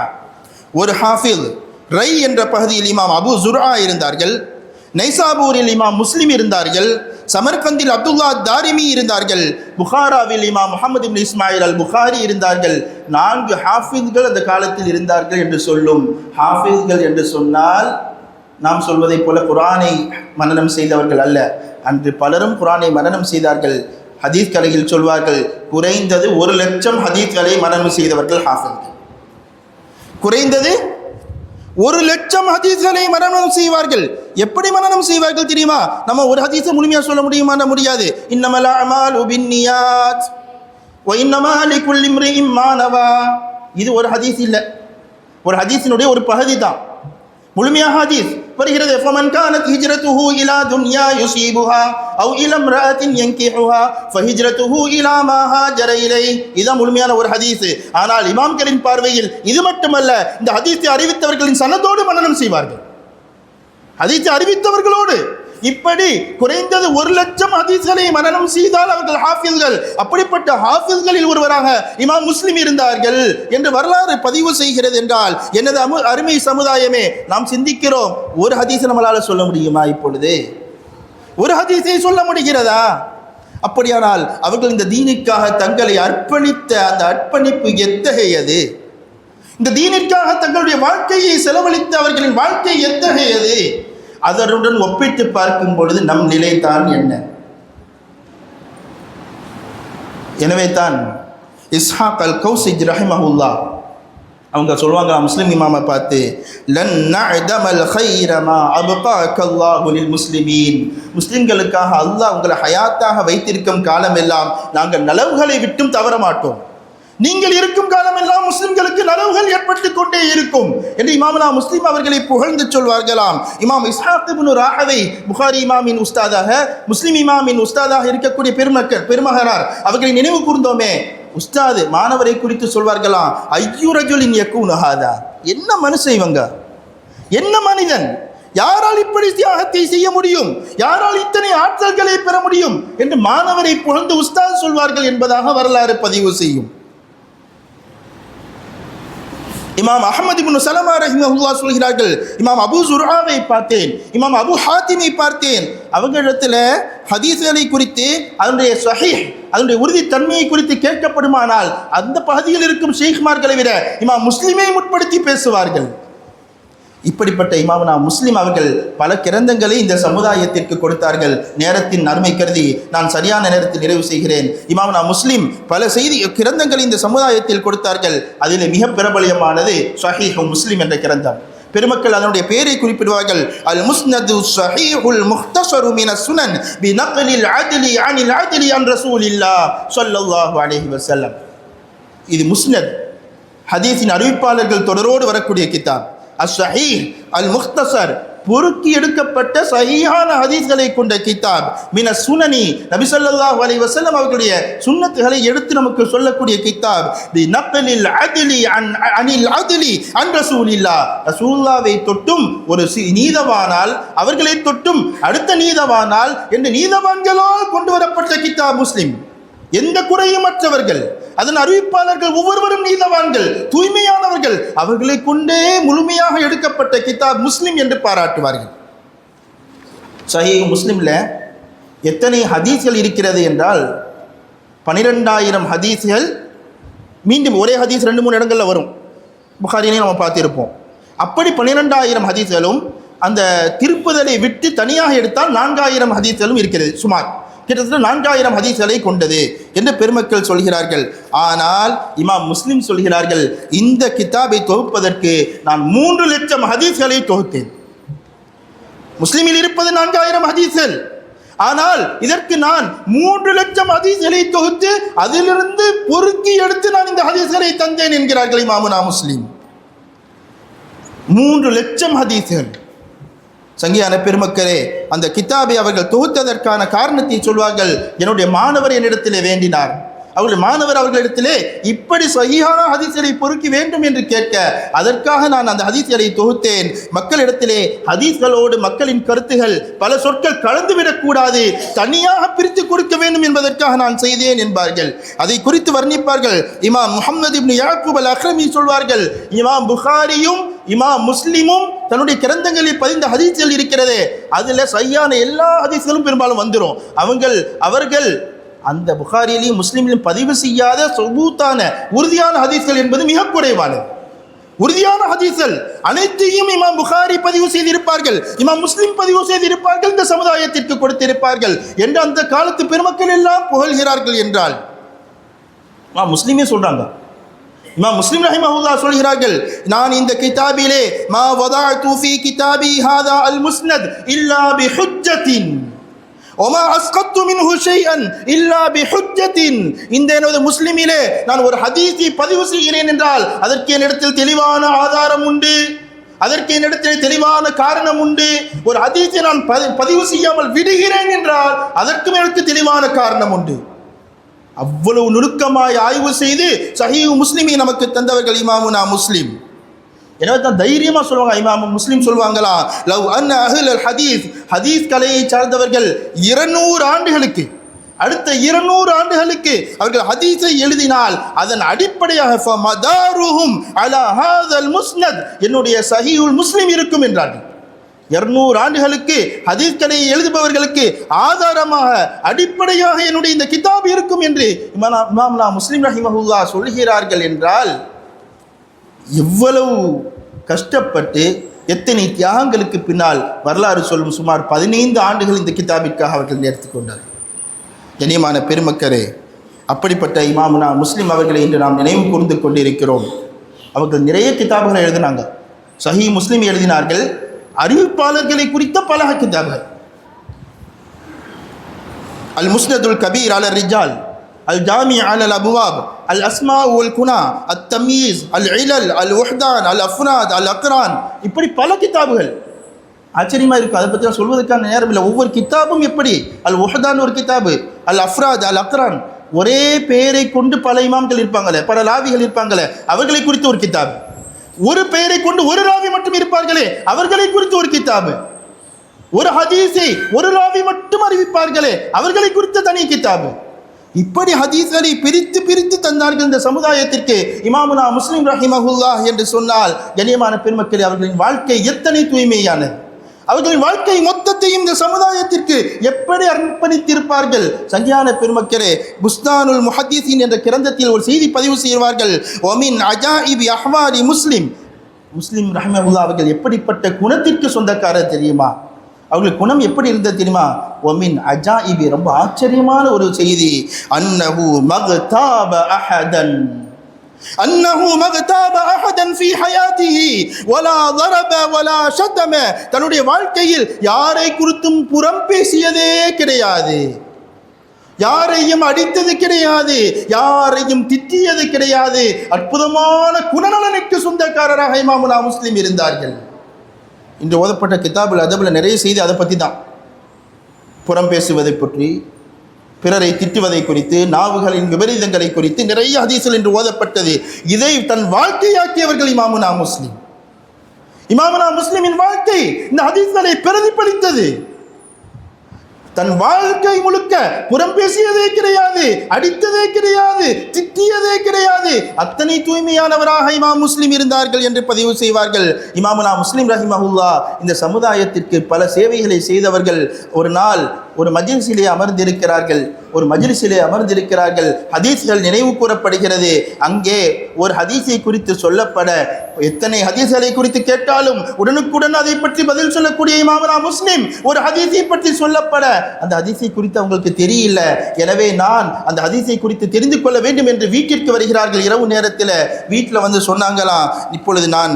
ஒரு ஹாஃபிஸ் ரை என்ற பகுதியில் இமாம் அபு ஜுர்ஆ இருந்தார்கள். நைசாபூரில் இமாம் முஸ்லிம் இருந்தார்கள். சமர்கந்தில் அப்துல்லா தாரிமி இருந்தார்கள். புகாராவில் இமாம் முஹம்மது இப்னு இஸ்மாயில் அல் புகாரி இருந்தார்கள். 4 ஹாஃபிஸ்கள் அந்த காலத்தில் இருந்தார்கள் என்று சொல்லும். ஹாஃபிஸ்கள் என்று சொன்னால் நாம் சொல்வதைப் போல குர்ஆனை மனனம் செய்தவர்கள் அல்ல. அன்று பலரும் குர்ஆனை மனனம் செய்தார்கள். ஹதீஸ் கலையில் சொல்வார்கள், குறைந்தது 1 லட்சம் ஹதீஸ்களை மனனம் செய்தவர்கள் ஹாஃபிஸ்கள். குறைந்தது 1 லட்சம் ஹதீஸ்களை மனனம் செய்வார்கள். எப்படி மனனம் செய்வார்கள் தெரியுமா? நம்ம ஒரு ஹதீஸை முழுமையாக சொல்ல முடியுமா? முடியாது. இன்னமல் அஅமாலு பின்னியாத் வ இன்னமா லிகுல்லி இம்ரிஇம் மா நவா. இது ஒரு ஹதீஸ் இல்லை, ஒரு ஹதீஸினுடைய ஒரு பகுதி தான். முழுமையாக ஹதீஸ் வருகிறது. ஃபமன் கானத் ஹிஜ்ரத்துஹு இலா துன்யா யுஸீபுஹா அவ் இலா இம்ரஅத்தின் யன்கிஹுஹா ஃபஹிஜ்ரத்துஹு இலா மா ஹாஜர இலைஹி. இதுதான் முழுமையான ஒரு ஹதீஸ். ஆனால் இமாம்களின் பார்வையில் இது மட்டுமல்ல, இந்த ஹதீஸை அறிவித்தவர்களின் சனதோடு மனனம் செய்வார்கள். ஹதீஸை அறிவித்தவர்களோடு. இப்படி குறைந்தது 1 லட்சம் ஹதீஸ்களை மனனம் செய்தால் அவர்கள் ஹாஃபிஸ்கள். அப்படிப்பட்ட ஹாஃபிஸ்களில் ஒருவராக இமாம் முஸ்லிம் இருந்தார்கள் என்று வரலாறு பதிவு செய்கிறது. என்றால் எனது அருமை சமுதாயமே, நாம் சிந்திக்கிறோம், ஒரு ஹதீஸை நம்மளால் சொல்ல முடியுமா? இப்பொழுது ஒரு ஹதீஸை சொல்ல முடிகிறதா? அப்படியானால் அவர்கள் இந்த தீனுக்காக தங்களை அர்ப்பணித்த அந்த அர்ப்பணிப்பு எத்தகையது? இந்த தீனிற்காக தங்களுடைய வாழ்க்கையை செலவழித்த அவர்களின் வாழ்க்கை எத்தகையது? அதனுடன் ஒப்பிட்டு பார்க்கும் பொழுது நம் நிலைதான் என்ன? எனவே தான் இஸ்ஹாக் அல் கௌசிஜ் ரஹிமஹுல்லாஹ் அவங்க சொல்லுவாங்க முஸ்லிம் இமாமை பார்த்து, லன் நஅதமல் கைர மா அப்காக்கல்லாஹு லில் முஸ்லிமீன். முஸ்லிம்களுக்காக அல்லாஹ் உங்களை ஹயாத்தாக வைத்திருக்கும் காலமெல்லாம் நாங்கள் நலவுகளை விட்டும் தவற மாட்டோம். நீங்கள் இருக்கும் காலமெல்லாம் முஸ்லிம்களுக்கு நலவுகள் ஏற்பட்டு கொண்டே இருக்கும் என்று இமாமுனா முஸ்லிம் அவர்களை புகழ்ந்து சொல்வார்களாம். இமாம் இஸ்ஹாக் இப்னு ராஹவை புகாரி இமாமின் உஸ்தாதாக, முஸ்லிம் இமாமின் உஸ்தாதாக இருக்கக்கூடிய பெருமகனார் அவர்களை நினைவு கூர்ந்தோமே. உஸ்தாது மாணவரை குறித்து சொல்வார்களாம், ஐயு ரஜுலின் யகூனு ஹாதா. என்ன மனுஷன் இவங்க, என்ன மனிதன், யாரால் இப்படி தியாகத்தை செய்ய முடியும், யாரால் இத்தனை ஆற்றல்களை பெற முடியும் என்று மாணவரை புகழ்ந்து உஸ்தாத் சொல்வார்கள் என்பதாக வரலாறு பதிவு செய்யும். இமாம் அஹ்மது இப்னு சலமா ரஹிமஹுல்லாஹ் சொல்கிறார்கள், இமாம் அபு ஜுர்ஆவை பார்த்தேன், இமாம் அபு ஹாத்திமை பார்த்தேன். அவங்களிடத்தில் ஹதீஸ்களை குறித்து அதனுடைய ஸஹீஹ், அதனுடைய உறுதித்தன்மையை குறித்து கேட்கப்படுமானால் அந்த பகுதியில் இருக்கும் ஷேக்மார்களை விட இமாம் முஸ்லிமை முற்படுத்தி பேசுவார்கள். இப்படிப்பட்ட இமாமுனா முஸ்லிம் அவர்கள் பல கிரந்தங்களை இந்த சமுதாயத்திற்கு கொடுத்தார்கள். நேரத்தின் நன்மை கருதி நான் சரியான நேரத்தில் நிறைவு செய்கிறேன். இமாமுனா முஸ்லிம் பல கிரந்தங்களை இந்த சமுதாயத்தில் கொடுத்தார்கள். அதில் மிக பிரபலியமானது ஸஹீஹ் முஸ்லிம் என்ற கிரந்தம். பெருமக்கள் அதனுடைய பெயரை குறிப்பிடுவார்கள், அல் முஸ்னது ஸஹீஹுல் முக்தஸரு மினஸ் சுனன் பி நக்லில் அத்லி அனில் அத்லி அன் ரசூலில்லாஹ் ஸல்லல்லாஹு அலைஹி வஸல்லம். இது முஸ்னத், ஹதீஸின் அறிவிப்பாளர்கள் தொடரோடு வரக்கூடிய கிதாப். அஸ்-ஸஹீஹ் அல் முக்தஸர் பொறுக்கி எடுக்கப்பட்ட சஹீஹான ஹதீஸ்களை கொண்ட கிதாப் மின சுனனி. நபி ஸல்லல்லாஹு அலைஹி வஸல்லம் அவர்களுடைய சுன்னத்துகளை எடுத்து நமக்கு சொல்லக்கூடிய கிதாப் பி நக்லில் அத்லி அனில் அத்லி அன் ரசூலில்லாஹ். ரசூலுல்லாஹ்வை தொட்டும் ஒரு நீதவானால் அவர்களை தொட்டும் அடுத்த நீதவானால் என்று நீதவான்களால் கொண்டு வரப்பட்ட கிதாப் முஸ்லிம். எந்த குறையும் மற்றவர்கள், அதன் அறிவிப்பாளர்கள் ஒவ்வொருவரும் நீதவான்கள், தூய்மையானவர்கள், அவர்களை கொண்டே முழுமையாக எடுக்கப்பட்ட கிதாப் முஸ்லிம் என்று பாராட்டுவார்கள். சஹீஹ் முஸ்லிம்ல எத்தனை ஹதீஸ்கள் இருக்கிறது என்றால் 12,000 ஹதீஸ்கள். மீண்டும் ஒரே ஹதீஸ் 2-3 இடங்களில் வரும், புகாரிலையும் நம்ம பார்த்திருப்போம். அப்படி 12,000 ஹதீஸ்களும் அந்த திருப்புதலை விட்டு தனியாக எடுத்தால் 4,000 ஹதீஸ்களும் இருக்கிறது. சுமார் கிட்டத்தட்ட 4,000 ஹதீஸ்களை கொண்டது என்று பெருமக்கள் சொல்கிறார்கள். ஆனால் இமாம் முஸ்லிம் சொல்கிறார்கள், இந்த கிதாபை தொகுப்பதற்கு நான் 3 லட்சம் ஹதீஸ்களை தொகுத்தேன். முஸ்லிமில் இருப்பது 4,000 ஹதீஸ்கள், ஆனால் இதற்கு நான் 3 லட்சம் ஹதீஸ்களை தொகுத்து அதிலிருந்து பொறுக்கி எடுத்து நான் இந்த ஹதீஸ்களை தந்தேன் என்கிறார்கள் இமாமுனா முஸ்லிம். 3 லட்சம் ஹதீஸ்கள். சங்கியான பெருமக்களே, அந்த கிதாபை அவர்கள் தொகுத்ததற்கான காரணத்தை சொல்வார்கள். என்னுடைய மாணவர் என்னிடத்திலே வேண்டினார், அவருடைய மாணவர் அவர்களிடத்திலே இப்படி சஹீஹான ஹதீஸ்களை பொறுக்கி வேண்டும் என்று கேட்க, அதற்காக நான் அந்த ஹதீஸ்களை தொகுத்தேன். மக்களிடத்திலே ஹதீஸ்களோடு மக்களின் கருத்துகள் பல சொற்கள் கலந்துவிடக்கூடாது, தனியாக பிரித்து கொடுக்க வேண்டும் என்பதற்காக நான் செய்தேன் என்பார்கள். அதை குறித்து வர்ணிப்பார்கள். இமாம் முஹம்மது இப்னு யாக்கூப் அல் அக்ரமி சொல்வார்கள், இமாம் புகாரியும் இமாம் முஸ்லிமும் தன்னுடைய கிரந்தங்களில் பதிந்த ஹதீஸ்கள் இருக்கிறது, அதில் சஹீஹான எல்லா ஹதீஸ்களும் பெரும்பாலும் வந்துடும். அவர்கள் அந்த புகாரியிலையும் முஸ்லிமிலும் பதிவு செய்யாத சுபூத்தான உறுதியான ஹதீஸ்கள் என்பது மிக குறைவானது. உறுதியான ஹதீஸ்கள் அனைத்தையும் இமாம் புகாரி பதிவு செய்திருப்பார்கள், இமாம் முஸ்லிம் பதிவு செய்திருப்பார்கள், இந்த சமுதாயத்திற்கு கொடுத்திருப்பார்கள் என்று அந்த காலத்து பெருமக்கள் எல்லாம் புகழ்கிறார்கள். என்றால் இமாம் முஸ்லிமே சொல்றாங்க, இமாம் முஸ்லிம் ரஹிமஹுல்லாஹ் சொல்கிறார்கள், நான் இந்த கிதாபிலே மா வதஅது ஃபீ கிதாபி ஹாதா அல் முஸ்னத் இல்லா பிஹுஜ்ஜத்தின் ஒமா அஸ்கத்து மின்ஹு ஷைஅன் இல்லா பிஹுஜ்ஜத்தின். இந்த எனது முஸ்லிமிலே நான் ஒரு ஹதீஸை பதிவு செய்கிறேன் என்றால் அதற்கு என்னிடத்தில் தெளிவான ஆதாரம் உண்டு, அதற்கு என்னிடத்தில் தெளிவான காரணம் உண்டு. ஒரு ஹதீஸை நான் பதிவு செய்யாமல் விடுகிறேன் என்றால் அதற்கும் எனக்கு தெளிவான காரணம் உண்டு. அவ்வளவு நுணுக்கமாய் ஆய்வு செய்து சஹீஹ் முஸ்லிமை நமக்கு தந்தவர்கள் இமாமுனா முஸ்லிம். எனவே தான் தைரியமாக சொல்லுவாங்க, இமாம் முஸ்லிம் சொல்லுவாங்களா, லவ் அன் அஹ்லல் ஹதீஸ், ஹதீஸ் கலையை சார்ந்தவர்கள் 200 ஆண்டுகளுக்கு, அடுத்த 200 ஆண்டுகளுக்கு அவர்கள் ஹதீஸை எழுதினால் அதன் அடிப்படையாக ஃபமதாருஹும் அலா ஹாதல் முஸ்னத், என்னுடைய சஹீஹுல் முஸ்லிம் இருக்கும் என்றார்கள். 200 ஆண்டுகளுக்கு ஹதீஸ் கலையை எழுதுபவர்களுக்கு ஆதாரமாக அடிப்படையாக என்னுடைய இந்த கிதாப் இருக்கும் என்று இமாம்னா முஸ்லிம் ரஹிமஹுல்லாஹ் சொல்கிறார்கள். என்றால் எவ்வளவு கஷ்டப்பட்டு எத்தனை தியாகங்களுக்கு பின்னால் வரலாறு சொல்லும். சுமார் 15 ஆண்டுகள் இந்த கிதாபிற்காக அவர்கள் எடுத்துக்கொண்டார். கண்ணியமான பெருமக்களே, அப்படிப்பட்ட இமாமுனா முஸ்லிம் அவர்களை இன்று நாம் நினைவு கூர்ந்து கொண்டிருக்கிறோம். அவர்கள் நிறைய கிதாபுகளை எழுதினாங்க. சஹீஹ் முஸ்லிம் எழுதினார்கள், அறிவிப்பாளர்களை குறித்த பல கிதாபுகள், அல் முஸ்னதுல் கபீர் அல் ரிஜால், அல் ஜாமி அல் அபுவாப், அல் அஸ்மா உல் குனா, அத் தமீஸ், அல் இலல், அல் உஹ்தான், அல் அஃப்ராத், அல் அக்ரான், இப்படி பல கிதாபுகள். ஆச்சரியமாக இருக்கும், அதை பற்றி சொல்வதற்கான நேரம் இல்லை. ஒவ்வொரு கிதாபும் எப்படி, அல் உஹ்தான் ஒரு கிதாபு, அல் அஃப்ராத், அல் அக்ரான், ஒரே பெயரை கொண்டு பல இமாம்கள் இருப்பாங்களே, பல ராவிகள் இருப்பாங்களே, அவர்களை குறித்து ஒரு கிதாபு. ஒரு பெயரை கொண்டு ஒரு ராவி மட்டும் இருப்பார்களே, அவர்களை குறித்து ஒரு கிதாபு. ஒரு ஹதீஸை ஒரு ராவி மட்டும் அறிவிப்பார்களே, அவர்களை குறித்த தனி கிதாபு. இப்படி ஹதீஸ்களை பிரித்து பிரித்து தந்தார்கள் இந்த சமுதாயத்திற்கு இமாமுனா முஸ்லிம் ரஹிமஹுல்லாஹ் என்று சொன்னால், கண்ணியமான பெருமக்களே, அவர்களின் வாழ்க்கை எத்தனை தூய்மையானது, அவர்களின் வாழ்க்கை மொத்தத்தையும் இந்த சமுதாயத்திற்கு எப்படி அர்ப்பணித்திருப்பார்கள். சங்கியான பெருமக்களே, புஸ்தானுல் முஹத்தீஸின் என்ற கிரந்தத்தில் ஒரு செய்தி பதிவு செய்வார்கள், ஒமின் அஜாயிபி அஹ்வாலி முஸ்லிம். முஸ்லிம் ரஹிமஹுல்லாஹ் அவர்கள் எப்படிப்பட்ட குணத்திற்கு சொந்தக்காரர் தெரியுமா? அவர்கள் குணம் எப்படி இருந்தது தெரியுமா? ஒமின் அஜாயிபி, ரொம்ப ஆச்சரியமான ஒரு செய்தி, அன்னஹு மக்தாப அஹதன், அன்னஹு மக்தாப அஹதன் ஃபீ ஹயாத்திஹி வலா ضرب வலா ஷதம, தன்னுடைய வாழ்க்கையில் யாரை குறித்தும் புறம் பேசியதே கிடையாது, யாரையும் அடித்தது கிடையாது, யாரையும் திட்டியது கிடையாது. அற்புதமான குணநலனுக்கு சொந்தக்காரராக இமாமுனா முஸ்லிம் இருந்தார்கள். இன்று ஓதப்பட்ட கிதாபுல் அதபில் நிறைய செய்தி அதை பற்றி தான். புறம் பேசுவதை பற்றி, பிறரை திட்டுவதை குறித்து, நாவுகளின் விபரீதங்களை குறித்து நிறைய ஹதீஸ்கள் இன்று ஓதப்பட்டது. இதை தன் வாழ்க்கையாக்கியவர்கள் இமாமுனா முஸ்லிம். இமாமுனா முஸ்லிமின் வாழ்க்கை இந்த ஹதீஸ்களை பிரதிபலித்தது. தன் வாழ்க்கை முழுக்க புறம் பேசியதே கிடையாது, அடித்ததே கிடையாது, திட்டியதே கிடையாது. அத்தனை தூய்மையானவராக இமாம் முஸ்லிம் இருந்தார்கள் என்று பதிவு செய்வார்கள். இமாமுனா முஸ்லிம் ரஹிமஹுல்லா இந்த சமுதாயத்திற்கு பல சேவைகளை செய்தவர்கள். ஒரு நாள் ஒரு மஜ்லிஸிலே அமர்ந்திருக்கிறார்கள். ஹதீஸ்கள் நினைவு கூறப்படுகிறது. அங்கே ஒரு ஹதீஸை குறித்து சொல்லப்பட, எத்தனை ஹதீஸ்களை குறித்து கேட்டாலும் உடனுக்குடன் அதை பற்றி பதில் சொல்லக்கூடிய இமாமுனா முஸ்லிம் ஒரு ஹதீஸை பற்றி சொல்லப்பட அந்த ஹதீஸை குறித்து அவங்களுக்கு தெரியல. எனவே நான் அந்த ஹதீஸை குறித்து தெரிந்து கொள்ள வேண்டும் என்று வீட்டிற்கு வருகிறார்கள். இரவு நேரத்தில் வீட்டில் வந்து சொன்னாங்களாம், இப்பொழுது நான்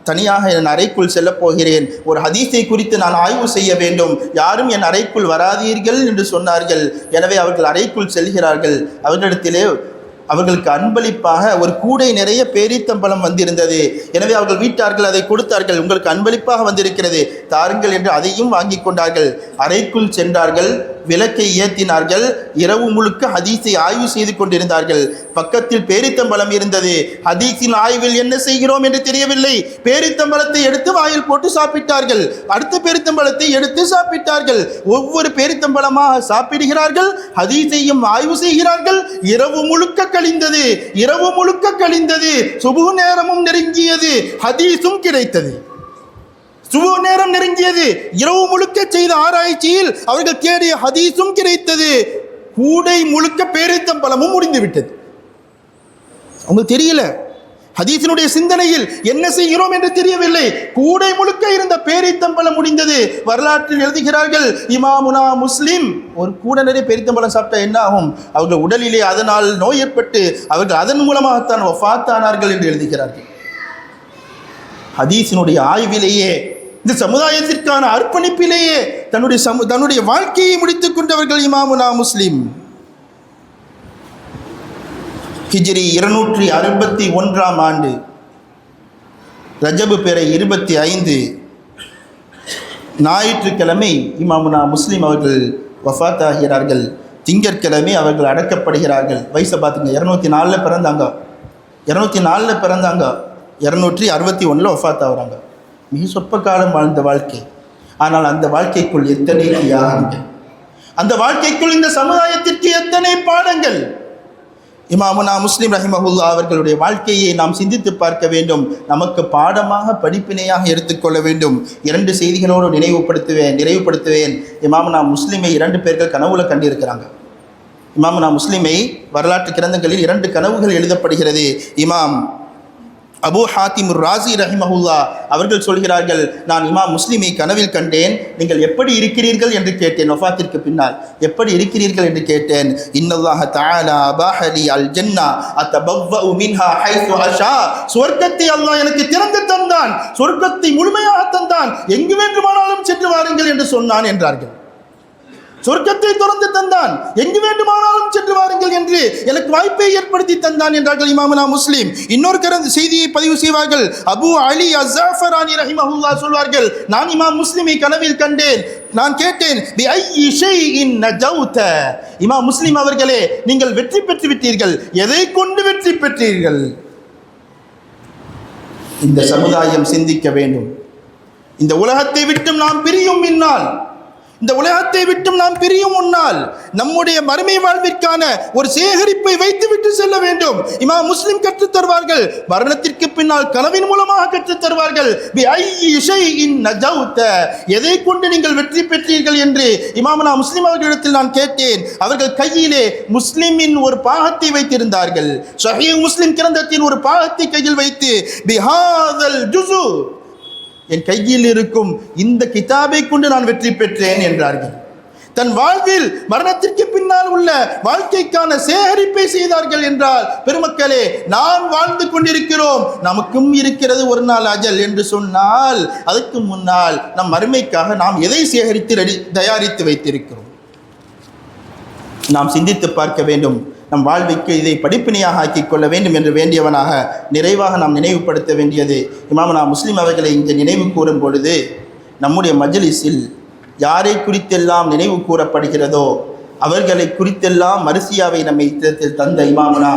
தனியாக என் அறைக்குள் செல்லப் போகிறேன், ஒரு ஹதீஸை குறித்து நான் ஆய்வு செய்ய வேண்டும், யாரும் என் அறைக்குள் வராதீர்கள் என்று சொன்னார்கள். எனவே அவர்கள் அறைக்குள் செல்கிறார்கள். அவர்களுக்கு அன்பளிப்பாக ஒரு கூடை நிறைய பேரித்தம்பழம் வந்திருந்தது. எனவே அவர்கள் வீட்டார்கள் அதை கொடுத்தார்கள். உங்களுக்கு அன்பளிப்பாக வந்திருக்கிறது, தாருங்கள் என்று அதையும் வாங்கி கொண்டார்கள். அறைக்குள் சென்றார்கள், விளக்கை ஏற்றினார்கள். இரவு முழுக்க ஹதீஸை ஆய்வு செய்து கொண்டிருந்தார்கள். பக்கத்தில் பேரித்தம்பழம் இருந்தது. ஹதீஸின் ஆய்வில் என்ன செய்கிறோம் என்று தெரியவில்லை. பேரித்தம்பழத்தை எடுத்து வாயில் போட்டு சாப்பிட்டார்கள். அடுத்த பேரித்தம்பழத்தை எடுத்து சாப்பிட்டார்கள். ஒவ்வொரு பேரித்தம்பழமாக சாப்பிடுகிறார்கள், ஹதீஸையும் ஆய்வு செய்கிறார்கள். இரவு முழுக்க கழிந்தது. சுபுஹ் நேரமும் நெருங்கியது, ஹதீஸும் கிடைத்தது. சுபுஹ் நேரம் நெருங்கியது. இரவு முழுக்க செய்த ஆராய்ச்சியில் அவர்கள் தேடிய ஹதீஸும் கிடைத்தது. கூடை முழுக்க பேரித்தம்பழமும் முடிந்துவிட்டது. அவங்களுக்கு தெரியல, ஹதீஸினுடைய சிந்தனையில் என்ன செய்கிறோம் என்று தெரியவில்லை. கூடை முழுக்க இருந்த பேரித்தம்பழம் முடிந்தது. வரலாற்றில் எழுதுகிறார்கள், இமாமுனா முஸ்லிம் ஒரு கூட நிறைய பேரித்தம்பழம் சாப்பிட்டா என்ன ஆகும், அவர்கள் உடலிலே அதனால் நோய் ஏற்பட்டு அவர்கள் அதன் மூலமாகத்தான் வஃபாத்தானார்கள் என்று எழுதுகிறார்கள். ஹதீஸினுடைய ஆய்விலேயே, இந்த சமுதாயத்திற்கான அர்ப்பணிப்பிலேயே தன்னுடைய வாழ்க்கையை முடித்துக் கொண்டவர்கள் இமாமுனா முஸ்லிம். ஹிஜ்ரி 261 ஆண்டு ரஜபு பிறை 25 ஞாயிற்றுக்கிழமை இமாமுனா முஸ்லிம் அவர்கள் வஃபாத் ஆகிறார்கள். திங்கட்கிழமை அவர்கள் அடக்கப்படுகிறார்கள். வயசை பார்த்துங்க, 204 பிறந்தாங்க. 261 வஃபாத் ஆகிறாங்க. மிக சொற்ப காலம் வாழ்ந்த வாழ்க்கை. ஆனால் அந்த வாழ்க்கைக்குள் எத்தனை தியாகங்கள், அந்த வாழ்க்கைக்குள் இந்த சமுதாயத்திற்கு எத்தனை பாடங்கள். இமாமுனா முஸ்லிம் ரஹிமஹுல்லா அவர்களுடைய வாழ்க்கையை நாம் சிந்தித்து பார்க்க வேண்டும். நமக்கு பாடமாக படிப்பினையாக எடுத்துக்கொள்ள வேண்டும். 2 செய்திகளோடு நிறைவுபடுத்துவேன். இமாமுனா முஸ்லிமை 2 பேர்கள் கனவுல கண்டிருக்கிறாங்க. இமாமுனா முஸ்லிமை வரலாற்று கிரந்தங்களில் 2 கனவுகள் எழுதப்படுகிறது. இமாம் அபு ஹாத்திம் ராசி ரஹிமஹுல்லா அவர்கள் சொல்கிறார்கள், நான் இமாம் முஸ்லிமை கனவில் கண்டேன். நீங்கள் எப்படி இருக்கிறீர்கள் என்று கேட்டேன். வஃபாத்திற்கு பின்னால் எப்படி இருக்கிறீர்கள் என்று கேட்டேன். இன்னல்லாஹ தஆலா அபாஹலி அல் ஜன்னா அத்தபவ்வஉ மின்ஹா ஹைது அஷா. சொர்க்கத்தை அல்லாஹ் எனக்கு திறந்து தந்தான், சொர்க்கத்தை முழுமையாக தந்தான், எங்கு வேண்டுமானாலும் சென்று வாருங்கள் என்று சொன்னான் என்றார்கள். சொர்க்கத்தை திறந்து தந்தான், எங்கு வேண்டுமானாலும் சென்று வாருங்கள் என்று எனக்கு வாய்ப்பை ஏற்படுத்தி தந்தான் என்றார்கள் இமாமுனா முஸ்லிம். இன்னொரு செய்தியை பதிவு செய்வார்கள். அபு அலி அஸ்ஸாஃபரானி ரஹிமஹுல்லா சொல்வார்கள், நான் இமாம் முஸ்லிமை கனவில் கண்டேன். நான் கேட்டேன், பி ஐயி ஷைஇன் நஜௌத. இமாம் முஸ்லிம் அவர்களே, நீங்கள் வெற்றி பெற்று விட்டீர்கள், எதை கொண்டு வெற்றி பெற்றீர்கள்? இந்த சமுதாயம் சிந்திக்க வேண்டும். இந்த உலகத்தை விட்டும் நாம் பிரியும் முன்னால், நம்முடைய மறுமை வாழ்விற்கான ஒரு சேகரிப்பை வைத்துவிட்டு செல்ல வேண்டும். இமாம் முஸ்லிம் கற்றுத் தருவார்கள், மரணத்திற்கு பின்னால் கனவின் மூலமாக கற்றுத் தருவார்கள். பி ஐயி ஷைஇன் நஜௌத, எதை கொண்டு நீங்கள் வெற்றி பெற்றீர்கள் என்று இமாமுனா முஸ்லிம் அவர்களிடத்தில் நான் கேட்டேன். அவர்கள் கையிலே முஸ்லிமின் ஒரு பாகத்தை வைத்திருந்தார்கள். ஸஹீஹ் முஸ்லிம் கிரந்தத்தின் ஒரு பாகத்தை கையில் வைத்து, பிஹாதல் ஜுஸு, என் கையில் இருக்கும் இந்த கிதாபை கொண்டு நான் வெற்றி பெற்றேன் என்றார்கள். தன் வாழ்வில் மரணத்திற்கு பின்னால் உள்ள வாழ்க்கைக்கான சேகரிப்பை செய்தார்கள் என்றால், பெருமக்களே, நாம் வாழ்ந்து கொண்டிருக்கிறோம், நமக்கும் இருக்கிறது ஒரு நாள் அஜல் என்று சொன்னால், அதுக்கு முன்னால் நம் மறுமைக்காக நாம் எதை சேகரித்து தயாரித்து வைத்திருக்கிறோம்? நாம் சிந்தித்து பார்க்க வேண்டும். நம் வாழ்விற்கு இதை படிப்பினையாக ஆக்கிக் கொள்ள வேண்டும் என்று வேண்டியவனாக நிறைவாக நாம் நினைவுபடுத்த வேண்டியது, இமாமுனா முஸ்லிம் அவர்களை இங்கே நினைவு கூறும் பொழுது நம்முடைய மஜ்லிஸில் யாரை குறித்தெல்லாம் நினைவு கூறப்படுகிறதோ அவர்களை குறித்தெல்லாம் மர்சியாவை நம்மை தந்த இமாமுனா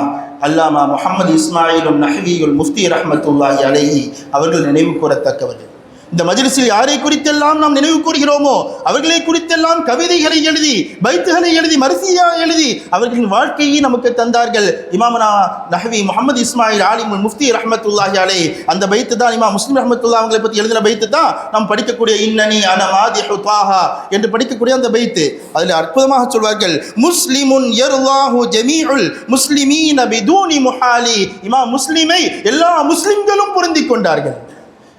அல்லாமா முஹம்மது இஸ்மாயிலுல் நஹ்வியுல் முஃப்தி ரஹ்மத்துல்லாஹி அலைஹி அவர்கள் நினைவு கூறத்தக்கவர்கள். இந்த மஜ்லிஸில் யாரை குறித்தெல்லாம் நாம் நினைவு கூறுகிறோமோ அவர்களை குறித்தெல்லாம் கவிதைகளை எழுதி, பைத்துகளை எழுதி, மர்சியா எழுதி அவர்களின் வாழ்க்கையை நமக்கு தந்தார்கள். இமாமுனா நஹ்வி முஹம்மது இஸ்மாயில் ஆலிமுல் முஃப்தி ரஹ்மத்துல்லாஹி அலைஹி அந்த பைத்து தான் இமாம் முஸ்லிம் ரஹ்மத்துல்லாஹி அவங்களை பற்றி எழுதின பைத்து தான் நாம் படிக்கக்கூடிய இன்னனி அன மாதிஹு தாஹா என்று படிக்கக்கூடிய அந்த பைத்து. அதில் அற்புதமாக சொல்வார்கள், முஸ்லிமுன் யர்லாஹு ஜமீஉல் முஸ்லிமீன பிதூனி முஹாலி. இமாம் முஸ்லிமை எல்லா முஸ்லிம்களும் பொருந்திக் கொண்டார்கள்.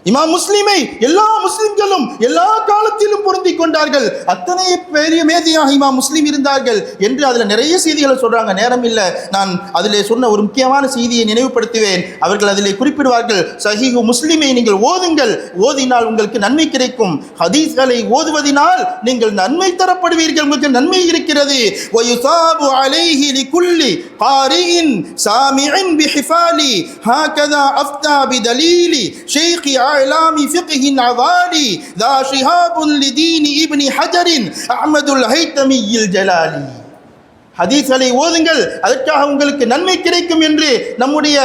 இமாம் முஸ்லிமை எல்லா முஸ்லிம்களும் எல்லா காலத்திலும் பொருந்தி கொண்டார்கள். அத்தனை பெரிய மேதையாக இமாம் முஸ்லிம் இருந்தார்கள் என்று அதில் நிறைய செய்திகளை சொல்றாங்க. நேரம் இல்லை, நான் அதிலே சொன்ன ஒரு முக்கியமான செய்தியை நினைவுபடுத்துவேன். அவர்கள் அதிலே குறிப்பிடுவார்கள், சஹீஹு முஸ்லிமை நீங்கள் ஓதுங்கள், ஓதினால் உங்களுக்கு நன்மை கிடைக்கும். ஹதீஸ்களை ஓதுவதினால் நீங்கள் நன்மை தரப்படுவீர்கள், உங்களுக்கு நன்மை இருக்கிறது. வயுசாபு அலைஹி லிகுல்லி காரியின் சாமிஇன் பிஹிஃபாலி ஹாகதா அஃப்தா பிதலீலி ஷைഖி إعلام فقه عوالي ذا شهاب لدين ابن حجر أحمد الهيثمي الجلالي. ஹதீஸ்களை ஓதுங்கள், அதற்காக உங்களுக்கு நன்மை கிடைக்கும் என்று நம்முடைய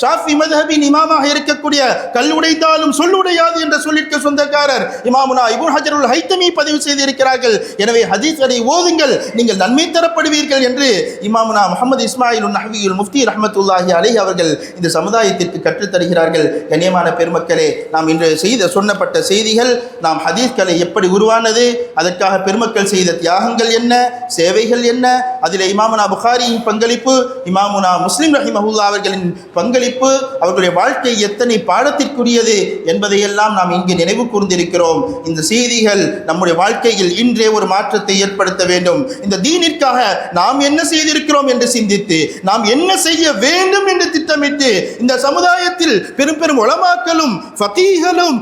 ஷாஃபி மذஹபின் இமாமாக இருக்கக்கூடிய கல் உடைந்தாலும் சொல்லுடையாது என்ற சொல்லிற்கு சொந்தக்காரர் இமாமுனா இப்னு ஹஜருல் ஹைத்தமி பதிவு செய்திருக்கிறார்கள். எனவே ஹதீஸ்களை ஓதுங்கள், நீங்கள் நன்மை தரப்படுவீர்கள் என்று இமாமுனா முஹம்மது இஸ்மாயிலுல் நஹ்வியுல் முஃப்தி ரஹ்மத்துல்லாஹி அலைஹி அவர்கள் இந்த சமுதாயத்திற்கு கற்றுத்தருகிறார்கள். கண்ணியமான பெருமக்களே, நாம் இன்று சொன்னப்பட்ட செய்திகள், நாம் ஹதீஸ்களை எப்படி உருவானது, அதற்காக பெருமக்கள் செய்த தியாகங்கள் என்ன, சேவைகள் என்ன, அதில் இமாமுனா புகாரியின் பங்களிப்பு, இமாமுனா முஸ்லிம் ரஹிமஹுல்லா அவர்களின் பங்களிப்பு, அவர்களுடைய வாழ்க்கை எத்தனை பாடத்திற்குரியது என்பதையெல்லாம் நாம் இங்கு நினைவு கூர்ந்திருக்கிறோம். இந்த செய்திகள் நம்முடைய வாழ்க்கையில் இன்றே ஒரு மாற்றத்தை ஏற்படுத்த வேண்டும். இந்த தீனிற்காக நாம் என்ன செய்திருக்கிறோம் என்று சிந்தித்து, நாம் என்ன செய்ய வேண்டும் என்று திட்டமிட்டு, இந்த சமுதாயத்தில் பெரும் பெரும் உலமாக்களும் ஃபகீஹ்களும்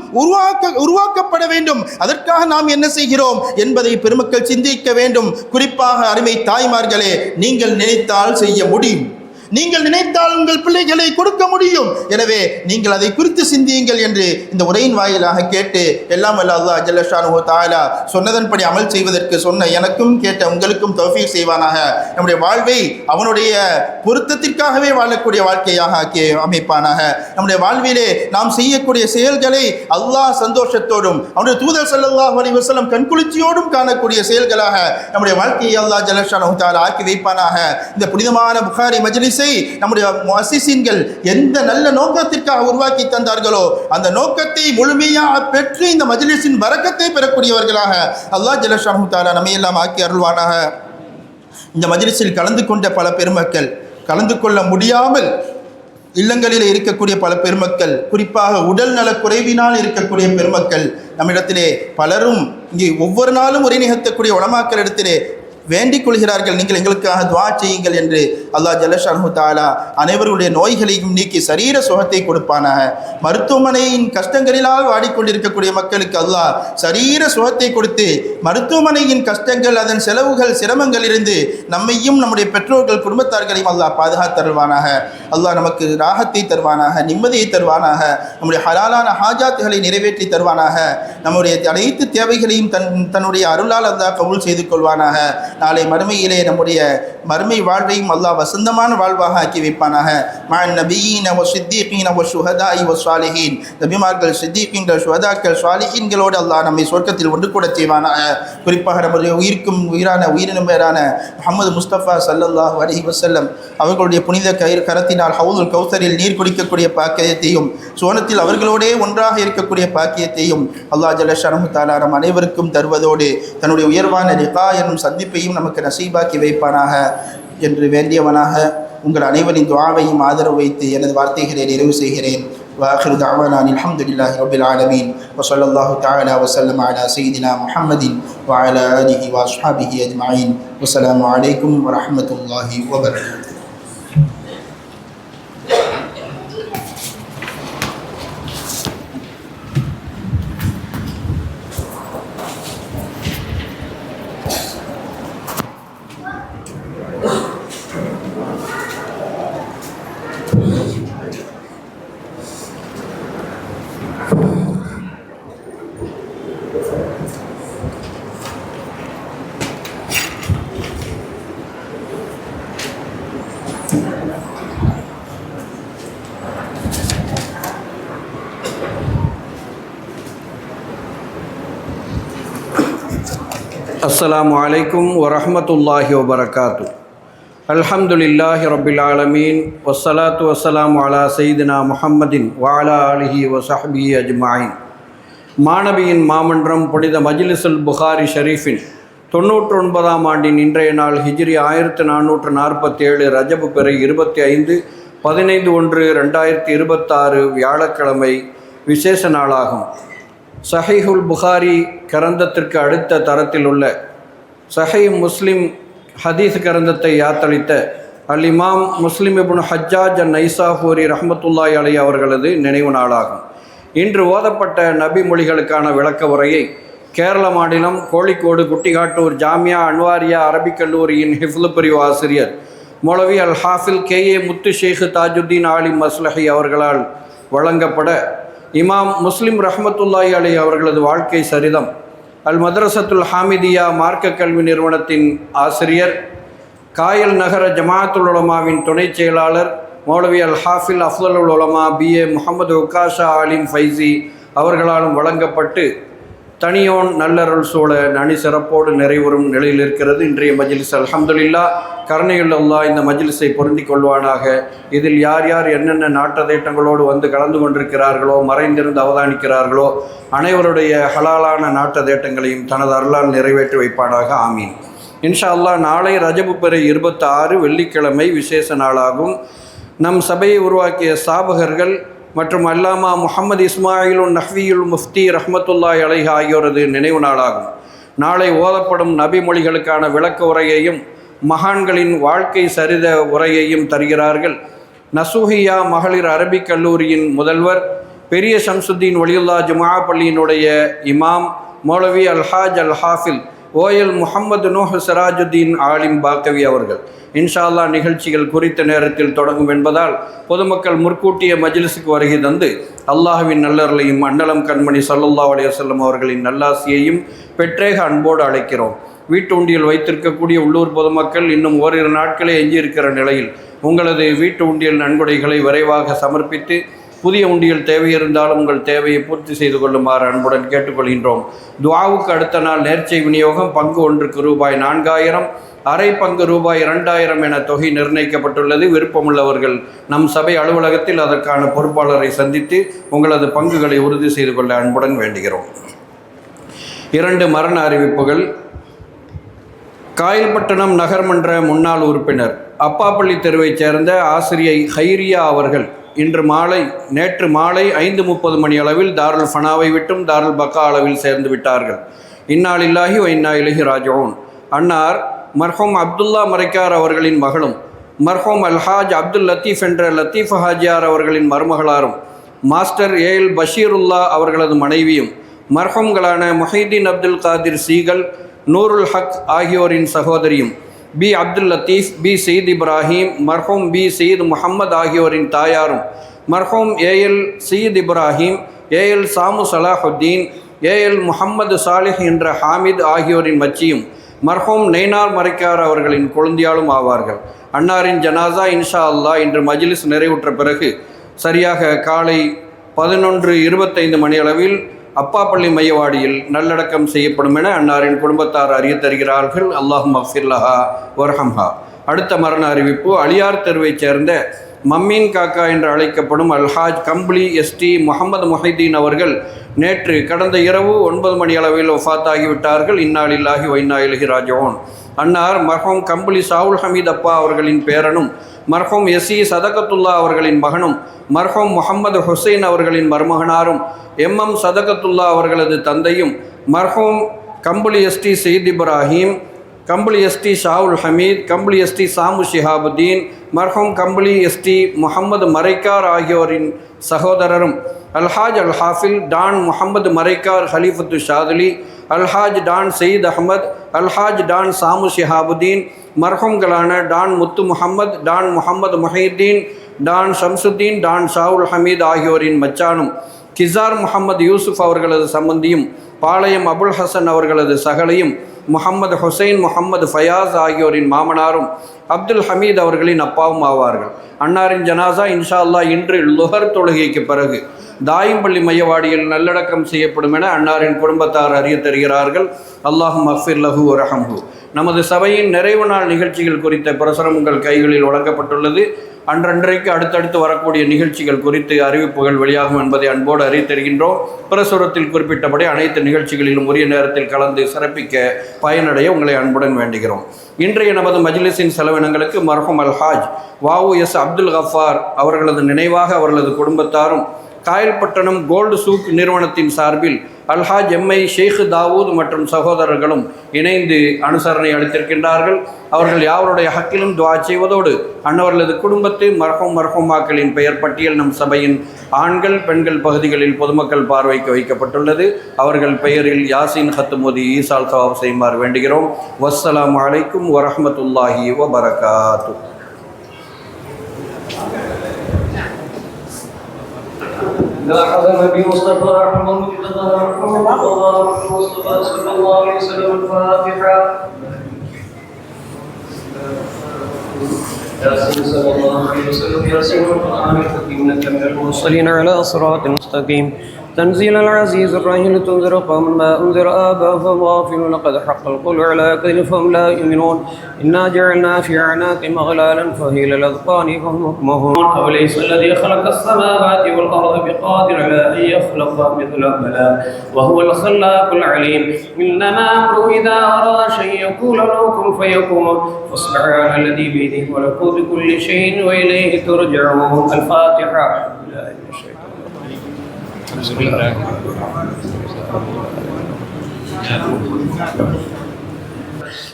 உருவாக்கப்பட வேண்டும். அதற்காக நாம் என்ன செய்கிறோம் என்பதை பெருமக்கள் சிந்திக்க வேண்டும். குறிப்பாக அருமை தாய்மார்களே, நீங்கள் நினைத்தால் செய்ய முடியும், நீங்கள் நினைத்தால் உங்கள் பிள்ளைகளை கொடுக்க முடியும். எனவே நீங்கள் அதை குறித்து சிந்தியுங்கள் என்று இந்த உரையின் வாயிலாக கேட்டு, எல்லாம் வல்ல அல்லாஹ் ஜல்ல ஷானுஹு தஆலா சொன்னதன்படி அமல் செய்வதற்கு சொன்ன எனக்கும் கேட்ட உங்களுக்கும் தௌஃபீக் செய்வானாக. நம்முடைய வாழ்வை அவனுடைய பொருத்தத்திற்காகவே வாழக்கூடிய வாழ்க்கையாக ஆக்கி அமைப்பானாக. நம்முடைய வாழ்விலே நாம் செய்யக்கூடிய செயல்களை அல்லாஹ் சந்தோஷத்தோடும் அவனுடைய தூதர் ஸல்லல்லாஹு அலைஹி வஸல்லம் கண்குளிர்ச்சியோடும் காணக்கூடிய செயல்களாக நம்முடைய வாழ்க்கையை அல்லாஹ் ஜல்ல ஷானுஹு தஆலா ஆக்கி வைப்பானாக. இந்த புனிதமான புகாரி மஜ்லிஸ் நம்முடைய முஅஸ்ஸிஸீன்கள் எந்த நல்ல நோக்கத்திற்காக உருவாக்கி தந்தார்களோ அந்த நோக்கத்தை முழுமையாக பெற்று இந்த மஜ்லிஸின் பரக்கத்தை பெறக்கூடியவர்களாக அல்லாஹ் ஜல்ல ஷானுஹு தஆலா நம்மை எல்லாம் ஆக்கி அருள்வானாக. இந்த மஜ்லிஸில் கலந்து கொண்ட பல பெருமக்கள், கலந்து கொள்ள முடியாமல் இல்லங்களில் இருக்கக்கூடிய பல பெருமக்கள், குறிப்பாக உடல் நல குறைவினால் இருக்கக்கூடிய பெருமக்கள் நம்மிடத்திலே பலரும் இங்கே ஒவ்வொரு நாளும் உரை நிகழ்த்தக்கூடிய உலமாக்கள் இடத்திலே வேண்டிக் கொள்கிறார்கள், நீங்கள் எங்களுக்காக துஆ செய்யுங்கள் என்று. அல்லாஹ் ஜல்ல ஷானுஹு தஆலா அனைவருடைய நோய்களையும் நீக்கி சரீர சுகத்தை கொடுப்பானாக. மருத்துவமனையின் கஷ்டங்களினால் வாடிக்கொண்டிருக்கக்கூடிய மக்களுக்கு அல்லாஹ் சரீர சுகத்தை கொடுத்து மருத்துவமனையின் கஷ்டங்கள், அதன் செலவுகள், சிரமங்களிலிருந்து நம்மையும் நம்முடைய பெற்றோர்கள் குடும்பத்தார்களையும் அல்லாஹ் பாதுகாத்தருள்வானாக. அல்லாஹ் நமக்கு ராகத்தை தருவானாக, நிம்மதியை தருவானாக, நம்முடைய ஹலாலான ஹாஜாத்துகளை நிறைவேற்றி தருவானாக. நம்முடைய அனைத்து தேவைகளையும் தன்னுடைய அருளால் அல்லாஹ் கபூல் செய்து கொள்வானாக. நாளை மறுமையிலே நம்முடைய மறுமை வாழ்வையும் அல்லாஹ் வசந்தமான வாழ்வாக ஆக்கி வைப்பானாக. மஅன் நபியீன வ ஸித்தீகீன வ ஷுஹதாஇ வ ஸாலிஹீன், நபிமார்கள், சித்தீகீன்கள், ஷுஹதாக்கள், ஸாலிஹீன்களோடு அல்லாஹ் நம்மை சொர்க்கத்தில் ஒன்று கூட செய்வானாக. குறிப்பாக நம்முடைய உயிருக்கும் உயிரினும் பேரான முஹம்மது முஸ்தபா ஸல்லல்லாஹு அலைஹி வஸல்லம் அவர்களுடைய புனித கரத்தினால் ஹவுதுல் கௌசரில் நீர் குடிக்கக்கூடிய பாக்கியத்தையும், சோனத்தில் அவர்களோடே ஒன்றாக இருக்கக்கூடிய பாக்கியத்தையும் அல்லாஹ் ஜல்ல ஷானுஹு தஆலா நம் அனைவருக்கும் தருவதோடு தன்னுடைய உயர்வான லிகா எனும் சந்திப்பையும் நமக்கு நசீபாக்கி வைப்பானாக என்று வேண்டியவனாக உங்கள் அனைவரின் துஆவையும் ஆதரவு வைத்து எனது வார்த்தைகளை நிறைவு செய்கிறேன். وآخر دعوانا الحمد لله رب العالمين وصلى الله تعالى وسلم على سيدنا محمد وعلى آله وأصحابه أجمعين والسلام عليكم ورحمة الله وبركاته. அஸ்ஸலாமு அலைக்கும் வரஹ்மத்துல்லாஹி வபரகாத்து. அல்ஹம்துலில்லாஹி ரப்பில் ஆலமீன் வஸ்ஸலாத்து வஸ்ஸலாமு அலா சையிதினா முஹம்மதின் வஅலா ஆலிஹி வஸஹ்பிஹி அஜ்மஈன். மாணவியின் மாமன்றம் புனித மஜ்லிஸுல் புகாரி ஷரீஃபின் 99ஆம் ஆண்டின் இன்றைய நாள் ஹிஜ்ரி 1447 ரஜபு பிறை 25/15/1/2026 வியாழக்கிழமை விசேஷ நாளாகும். சஹீஹுல் புகாரி கிரந்தத்திற்கு அடுத்த தரத்தில் உள்ள சஹீஹ் முஸ்லிம் ஹதீஸ் கிரந்தத்தை யாத்தளித்த அல் இமாம் முஸ்லிம் இப்னு ஹஜ்ஜாஜ் நைசாபூரி ரஹ்மத்துல்லாஹி அலைஹி அவர்களது நினைவு நாளாகும். இன்று ஓதப்பட்ட நபி மொழிகளுக்கான விளக்க உரையை கேரள மாநிலம் கோழிக்கோடு குட்டிகாட்டூர் ஜாமியா அன்வாரியா அரபிக் கல்லூரியின் ஹிஃப்லு பிரிவு ஆசிரியர் மௌலவி அல் ஹாஃபில் கே.ஏ. முத்து ஷேக் தாஜுத்தீன் ஆலிம் மஸ்லஹி அவர்களால் வழங்கப்பட இமாம் முஸ்லிம் ரஹ்மத்துல்லாஹி அலைஹி அவர்களது வாழ்க்கை சரிதம் அல் மதரசத்துல் ஹாமிதியா மார்க்க கல்வி நிறுவனத்தின் ஆசிரியர், காயல் நகர ஜமாஅத்துல் உலமாவின் துணை செயலாளர் மௌலவி அல் ஹாஃபில் அஃதலுல் உலமா B.A. முஹம்மது உக்காஷா ஆலிம் ஃபைசி அவர்களாலும் வழங்கப்பட்டு தனியோன் நல்லருள் சூழ நனி சிறப்போடு நிறைவுறும் நிலையில் இருக்கிறது இன்றைய மஜ்லிஸ். அல்ஹம்துலில்லாஹ், கருணையுள்ள அல்லாஹ் இந்த மஜ்லிஸை பொருந்தி கொள்வானாக. இதில் யார் யார் என்னென்ன நாட்டதேட்டங்களோடு வந்து கலந்து கொண்டிருக்கிறார்களோ, மறைந்திருந்து அவதானிக்கிறார்களோ, அனைவருடைய ஹலாலான நாட்டதேட்டங்களையும் தனது அருளால் நிறைவேற்றி வைப்பானாக. ஆமீன். இன்ஷா அல்லாஹ், நாளை ரஜபு பிறை 26 வெள்ளிக்கிழமை விசேஷ நாளாகும். நம் சபையை உருவாக்கிய ஸ்தாபகர்கள் மற்றும் அல்லாமா முஹம்மது இஸ்மாயிலுன் நஹ்வியுல் முஃப்தி ரஹ்மத்துல்லாஹி அலைஹி ஆகியோரது நினைவு நாளாகும். நாளை ஓதப்படும் நபி மொழிகளுக்கான விளக்க உரையையும் மகான்களின் வாழ்க்கை சரித உரையையும் தருகிறார்கள் நசூஹியா மகளிர் அரபிக் கல்லூரியின் முதல்வர், பெரிய ஷம்சுத்தீன் வலியுல்லா ஜுமா பள்ளியினுடைய இமாம் மௌலவி அல்ஹாஜ் அல் ஹாஃபில் ஓயல் முஹம்மது நூஹ் சிராஜுத்தீன் ஆலிம் பாக்கவி அவர்கள். இன்ஷா அல்லாஹ் நிகழ்ச்சிகள் குறித்த நேரத்தில் தொடங்கும் என்பதால் பொதுமக்கள் முற்கூட்டிய மஜ்லிஸுக்கு வருகை தந்து அல்லாஹ்வின் நல்லருளையும் அன்னலம் கண்மணி ஸல்லல்லாஹு அலைஹி வஸல்லம் அவர்களின் நல்லாசியையும் பெற்றேக அன்போடு அழைக்கிறோம். வீட்டு உண்டியல் வைத்திருக்கக்கூடிய உள்ளூர் பொதுமக்கள் இன்னும் ஓரிரு நாட்களே எஞ்சியிருக்கிற நிலையில் உங்களது வீட்டு உண்டியல் நன்கொடைகளை விரைவாக சமர்ப்பித்து புதிய உண்டியல் தேவை இருந்தாலும் உங்கள் தேவையை பூர்த்தி செய்து கொள்ளுமாறு அன்புடன் கேட்டுக்கொள்கின்றோம். துஆவுக்கு அடுத்த நாள் நேர்ச்சை விநியோகம் பங்கு ஒன்றுக்கு ரூபாய் 4000, அரை பங்கு ரூபாய் 2000 என தொகை நிர்ணயிக்கப்பட்டுள்ளது. விருப்பமுள்ளவர்கள் நம் சபை அலுவலகத்தில் அதற்கான பொறுப்பாளரை சந்தித்து உங்களது பங்குகளை உறுதி செய்து கொள்ள அன்புடன் வேண்டுகிறோம். 2 மரண அறிவிப்புகள். காயல்பட்டணம் நகர்மன்ற முன்னாள் உறுப்பினர் அப்பாப்பள்ளி தெருவைச் சேர்ந்த ஆசிரியை ஹைரியா அவர்கள் நேற்று மாலை 5:30 மணி அளவில் தாருல் ஃபனாவை விட்டும் தாருல் பக்கா அளவில் சேர்ந்து விட்டார்கள். இன்னா லில்லாஹி வ இன்னா இலைஹி ராஜிஊன். அன்னார் மர்ஹூம் அப்துல்லா மரைக்கார் அவர்களின் மகளும், மர்ஹூம் அல்ஹாஜ் அப்துல் லத்தீஃப் என்ற லத்தீஃப் ஹாஜியார் அவர்களின் மருமகளாரும், மாஸ்டர் ஏஎல் பஷீருல்லா அவர்களது மனைவியும், மர்ஹூம்களான முஹைதீன் அப்துல் காதிர் சீகல், நூருல் ஹக் ஆகியோரின் சகோதரியும், பி அப்துல் லத்தீஃப், பி சயீத் இப்ராஹிம், மர்ஹூம் பி சயீத் முஹம்மது ஆகியோரின் தாயாரும், மர்ஹூம் A L Sayeed Ibrahim, A L Samu Salahuddeen, A L Muhammad Salih என்ற ஹாமித் ஆகியோரின் மச்சியும், மர்ஹூம் நெய்னார் மரைக்கார் அவர்களின் குழந்தையாலும் ஆவார்கள். அன்னாரின் ஜனாசா இன்ஷா அல்லாஹ் இன்று மஜ்லிஸ் நிறைவுற்ற பிறகு சரியாக காலை 11:25 மணி அளவில் அப்பாப்பள்ளி மையவாடியில் நல்லடக்கம் செய்யப்படும் என அன்னாரின் குடும்பத்தார் அறிய தருகிறார்கள். அல்லாஹும் மஃபிர் லஹா வர்ஹம்ஹா. அடுத்த மரண அறிவிப்பு. அலியார் தெருவைச் சேர்ந்த மம்மீன் காக்கா என்று அழைக்கப்படும் அல்ஹாஜ் கம்ப்ளி எஸ்டி முஹம்மது முஹைதீன் அவர்கள் நேற்று கடந்த இரவு 9 மணி அளவில் வஃபாத்தாகிவிட்டார்கள். இன்னா லில்லாஹி வ இன்னா இலைஹி ராஜிஊன். அன்னார் மர்ஹூம் கம்ப்ளி சாவுல் ஹமீத் அப்பா அவர்களின் பேரனும், மர்ஹூம் எஸ்இ சதகத்துல்லா அவர்களின் மகனும், மர்ஹூம் முஹம்மது ஹுசைன் அவர்களின் மருமகனாரும், MM சதகத்துல்லா அவர்களது தந்தையும், மர்ஹூம் Kambuli ST Sayeed Ibrahim, Kambuli ST Shahul Hameed, Kambuli ST Samu Shihabuddeen, மர்ஹூம் கம்புலி எஸ்டி முஹம்மது மரைக்கார் ஆகியோரின் சகோதரரும், அல்ஹாஜ் அல் ஹாஃபில் டான் முஹம்மது மரைக்கார் ஹலீஃபத்து ஷாதுலி, அல்ஹாஜ் டான் சயீத் அஹமத், அல்ஹாஜ் டான் சாமு ஷிஹாபுத்தீன், மர்ஹூம்களான டான் முத்து முஹம்மது, டான் முஹம்மது முஹைதீன், டான் ஷம்சுத்தீன், டான் ஷாவுல் ஹமீத் ஆகியோரின் மச்சானும், கிசார் முஹம்மது யூசுப் அவர்களது சம்பந்தியும், பாளையம் அபுல் ஹசன் அவர்களது சகலையும், முஹம்மது ஹுசைன், முஹம்மது ஃபயாஸ் ஆகியோரின் மாமனாரும், அப்துல் ஹமீத் அவர்களின் அப்பாவும் ஆவார்கள். அன்னாரின் ஜனாசா இன்ஷா அல்லாஹ் இன்று லுஹர் தொழுகைக்கு பிறகு தாயம்பள்ளி மையவாடியில் நல்லடக்கம் செய்யப்படும் என அன்னாரின் குடும்பத்தார் அறிய தருகிறார்கள். அல்லாஹும் மஃபிர் லஹு வரஹம்ஹு. நமது சபையின் நிறைவு நாள் நிகழ்ச்சிகள் குறித்த பிரசுரம் உங்கள் கைகளில் வழங்கப்பட்டுள்ளது. அன்றன்றைக்கு அடுத்தடுத்து வரக்கூடிய நிகழ்ச்சிகள் குறித்து அறிவிப்புகள் வெளியாகும் என்பதை அன்போடு அறிவித்தருகின்றோம். பிரசுரத்தில் குறிப்பிட்டபடி அனைத்து நிகழ்ச்சிகளிலும் உரிய நேரத்தில் கலந்து சிறப்பிக்க பயனடைய உங்களை அன்புடன் வேண்டுகிறோம். இன்றைய நமது மஜ்லிஸின் செலவினங்களுக்கு மர்ஹூம் அல்ஹாஜ் வாவு.எஸ். அப்துல் கஃபார் அவர்களது நினைவாக அவர்களது குடும்பத்தாரும் காயல்பட்டணம் கோல்டு சூக் நிறுவனத்தின் சார்பில் அல்ஹாஜ் எம்ஐ ஷேக் தாவூத் மற்றும் சகோதரர்களும் இணைந்து அனுசரணை அளித்திருக்கின்றார்கள். அவர்கள் யாவருடைய ஹக்கிலும் துவா செய்வதோடு அன்னவர்களது குடும்பத்து மர்ஹூமாக்களின் பெயர் பட்டியல் நம் சபையின் ஆண்கள் பெண்கள் பகுதிகளில் பொதுமக்கள் பார்வைக்கு வைக்கப்பட்டுள்ளது. அவர்கள் பெயரில் யாசின் ஹத்துமோதி ஈசால் சவாப் செய்யுமாறு வேண்டுகிறோம். வஸ்ஸலாமு அலைக்கும் வரஹ்மத்துல்லாஹி வபரகாத்து. لا حول نبي مصطفى رحمه الله مصطفى صلى الله عليه وسلم. الفاتحة. ياسين صلى الله عليه وسلم. ياسين القرآن الحكيم إنك من المرسلين على صراط مستقيم. تنزيل العزيز الرحيم لتنذر قوما ما أنذر آباؤهم غافلون لقد حق القول على أكثرهم فهم لا يؤمنون. إنا جعلنا في أعناقهم أغلالا فهي إلى الأذقان فهم مقمحون. أوليس الذي خلق السماوات والأرض بقادر على أن يخلق مثلهم بلى وهو الخلاق العليم. إنما أمره إذا أراد شيئا يقول له كن فيكون. فاصبر على الذي بيده ملكوت كل شيء وإليه ترجعون. الفاتحة.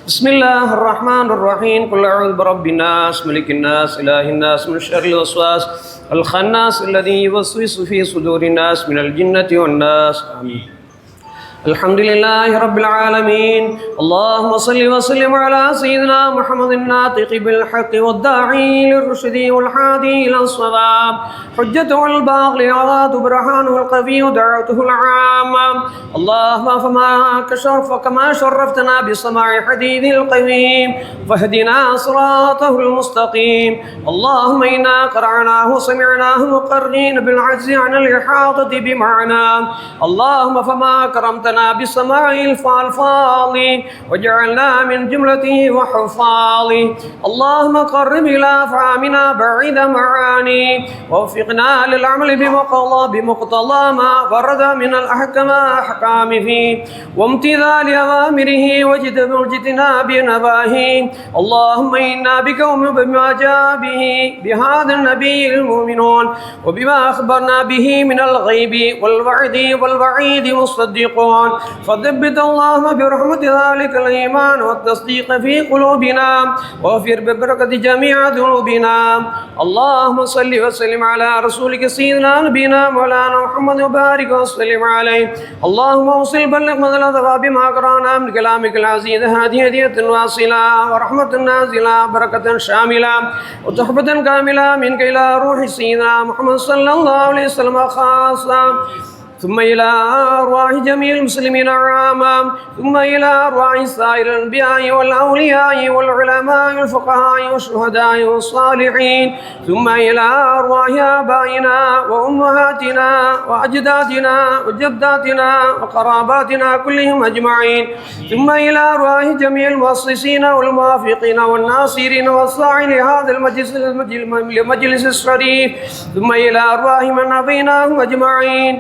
بسم الله الرحمن الرحيم. قل أعوذ برب الناس ملك الناس إله الناس من شر الوسواس الخناس الذي يوسوس في صدور الناس من الجنة والناس. آمين. الحمد لله رب العالمين. اللهم صل وسلم على سيدنا محمد الناطق بالحق والداعي للرشد والحادي إلى الصواب حجته الباقي العظات برهانه القوي ودعوته العامة. اللهم كما شرفتنا بسماع حديث القويم فاهدنا صراطه المستقيم. اللهم إنا قرعناه وسمعناه مقرين بالعجز عن الإحاطة بمعناه. اللهم فما كرمتنا بسماع الفالفاظ وجعلنا من جملته وحفاظه. اللهم قرب إلى أفهامنا بعيد معاني ووفقنا للعمل بمقتضى ما ورد من أحكام فيه وامتثال أوامره واجتناب نواهيه. اللهم إنا بك وبما جاء به بهذا النبي المؤمنون وبما أخبرنا به من الغيب والوعد والوعيد مصدقون. فثبت اللهم برحمة ذلك الإيمان والتصديق في قلوبنا واغفر ببركة جميع ذنوبنا. اللهم صل وسلم على رسولك سيدنا نبينا مولانا محمد وبارك وسلم عليه. اللهم وصل بلغ مدى الثواب ما قرانا من كلامك العزيز هذه هدية واصلة ورحمة نازلة بركة شاملة وتحفة كاملة منك إلى روح سيدنا محمد صلى الله عليه وسلم خاصة ثم إلى أرواح جميع المسلمين عامة ثم إلى أرواح سائر الأنبياء والأولياء والعلماء والفقهاء والشهداء والصالحين ثم إلى أرواح آبائنا وأمهاتنا وأجدادنا وجداتنا وقراباتنا كلهم أجمعين ثم إلى أرواح جميع المؤسسين والموافقين والناصرين والساعين لهذا المجلس الشريف ثم إلى أرواح من أبيناهم أجمعين.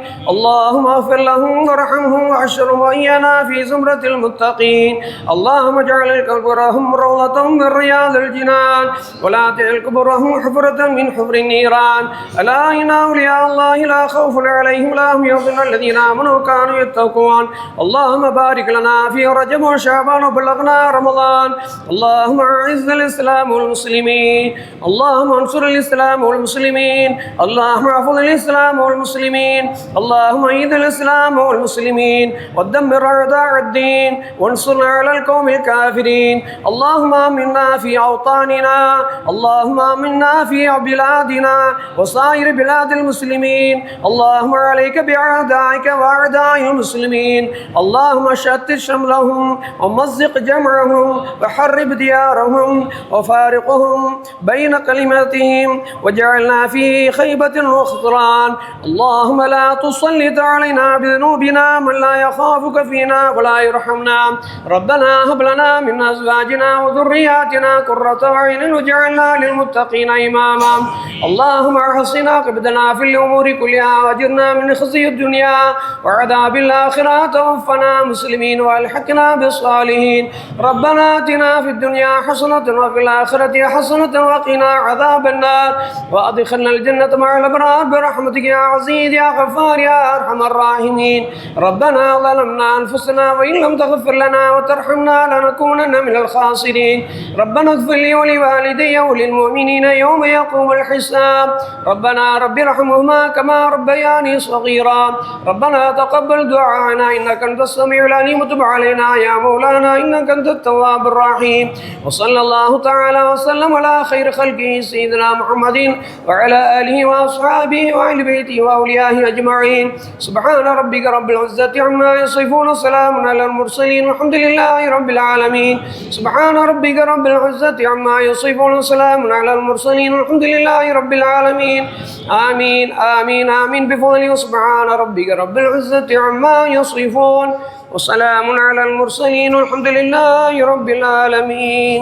اللهم اغفر لهم وارحمهم واحشرهم وإيانا في زمرة المتقين. اللهم اجعل قبورهم روضة من رياض الجنان ولا تجعل قبورهم حفرة من حفر النيران. ألا إن أولياء الله لا خوف عليهم ولا هم يحزنون الذين آمنوا كانوا يتقون. اللهم بارك لنا في رجب وشعبان وبلغنا رمضان. اللهم أعز الإسلام والمسلمين. اللهم انصر الإسلام والمسلمين. اللهم احفظ الإسلام والمسلمين. اللهم اللهم أيد الإسلام والمسلمين ودمر أعداء الدين وانصرنا على القوم الكافرين. اللهم آمنا في أوطاننا، اللهم آمنا في بلادنا وسائر بلاد المسلمين. اللهم عليك بأعدائك وأعداء المسلمين. اللهم شتت شملهم ومزق جمعهم وحرب ديارهم وفارقهم بين كلماتهم واجعلنا في خيبة وخسران. اللهم لا تسلط علينا بذنوبنا من لا يخافك فينا ولا يرحمنا. ربنا هب لنا من أزواجنا وذرياتنا قرة أعين واجعلنا للمتقين إماما. اللهم احسن عاقبتنا في الأمور كلها واجرنا من خزي الدنيا وعذاب الآخرة. توفنا مسلمين والحقنا بالصالحين. ربنا آتنا في الدنيا حسنة وفي الآخرة حسنة وقنا عذاب النار وأدخلنا الجنة مع الأبرار برحمتك يا عزيز يا غفار يا أرحم الراحمين. ربنا ظلمنا أنفسنا وإن لم تغفر لنا وترحمنا لنكونن من الخاسرين. ربنا اغفر لي ولوالدي وللمؤمنين يوم يقوم الحساب. ربنا رب ارحمهما كما ربياني صغيرا. ربنا تقبل دعاءنا إنك أنت السميع العليم وتب علينا يا مولانا إنك أنت التواب الرحيم. وصلى الله تعالى وسلم على خير خلقه سيدنا محمد وعلى آله وأصحابه وأهل بيته وأوليائه أجمعين. سبحان ربك رب العزة عما يصفون وسلام على المرسلين والحمد لله رب العالمين. سبحان ربك رب العزة عما يصفون وسلام على المرسلين والحمد لله رب العالمين. آمين آمين آمين بفضله. سبحان ربك رب العزة عما يصفون وسلام على المرسلين والحمد لله رب العالمين.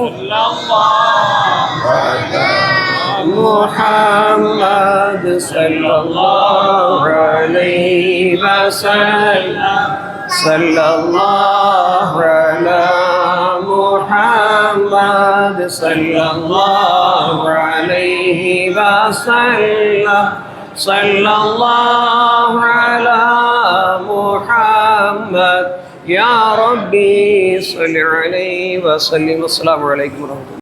محمد صلى الله عليه وسلم. صلى الله على محمد صلى الله عليه وسلم. صلى الله على محمد يا ربي صل عليه وسلم. السلام عليكم ورحمة الله.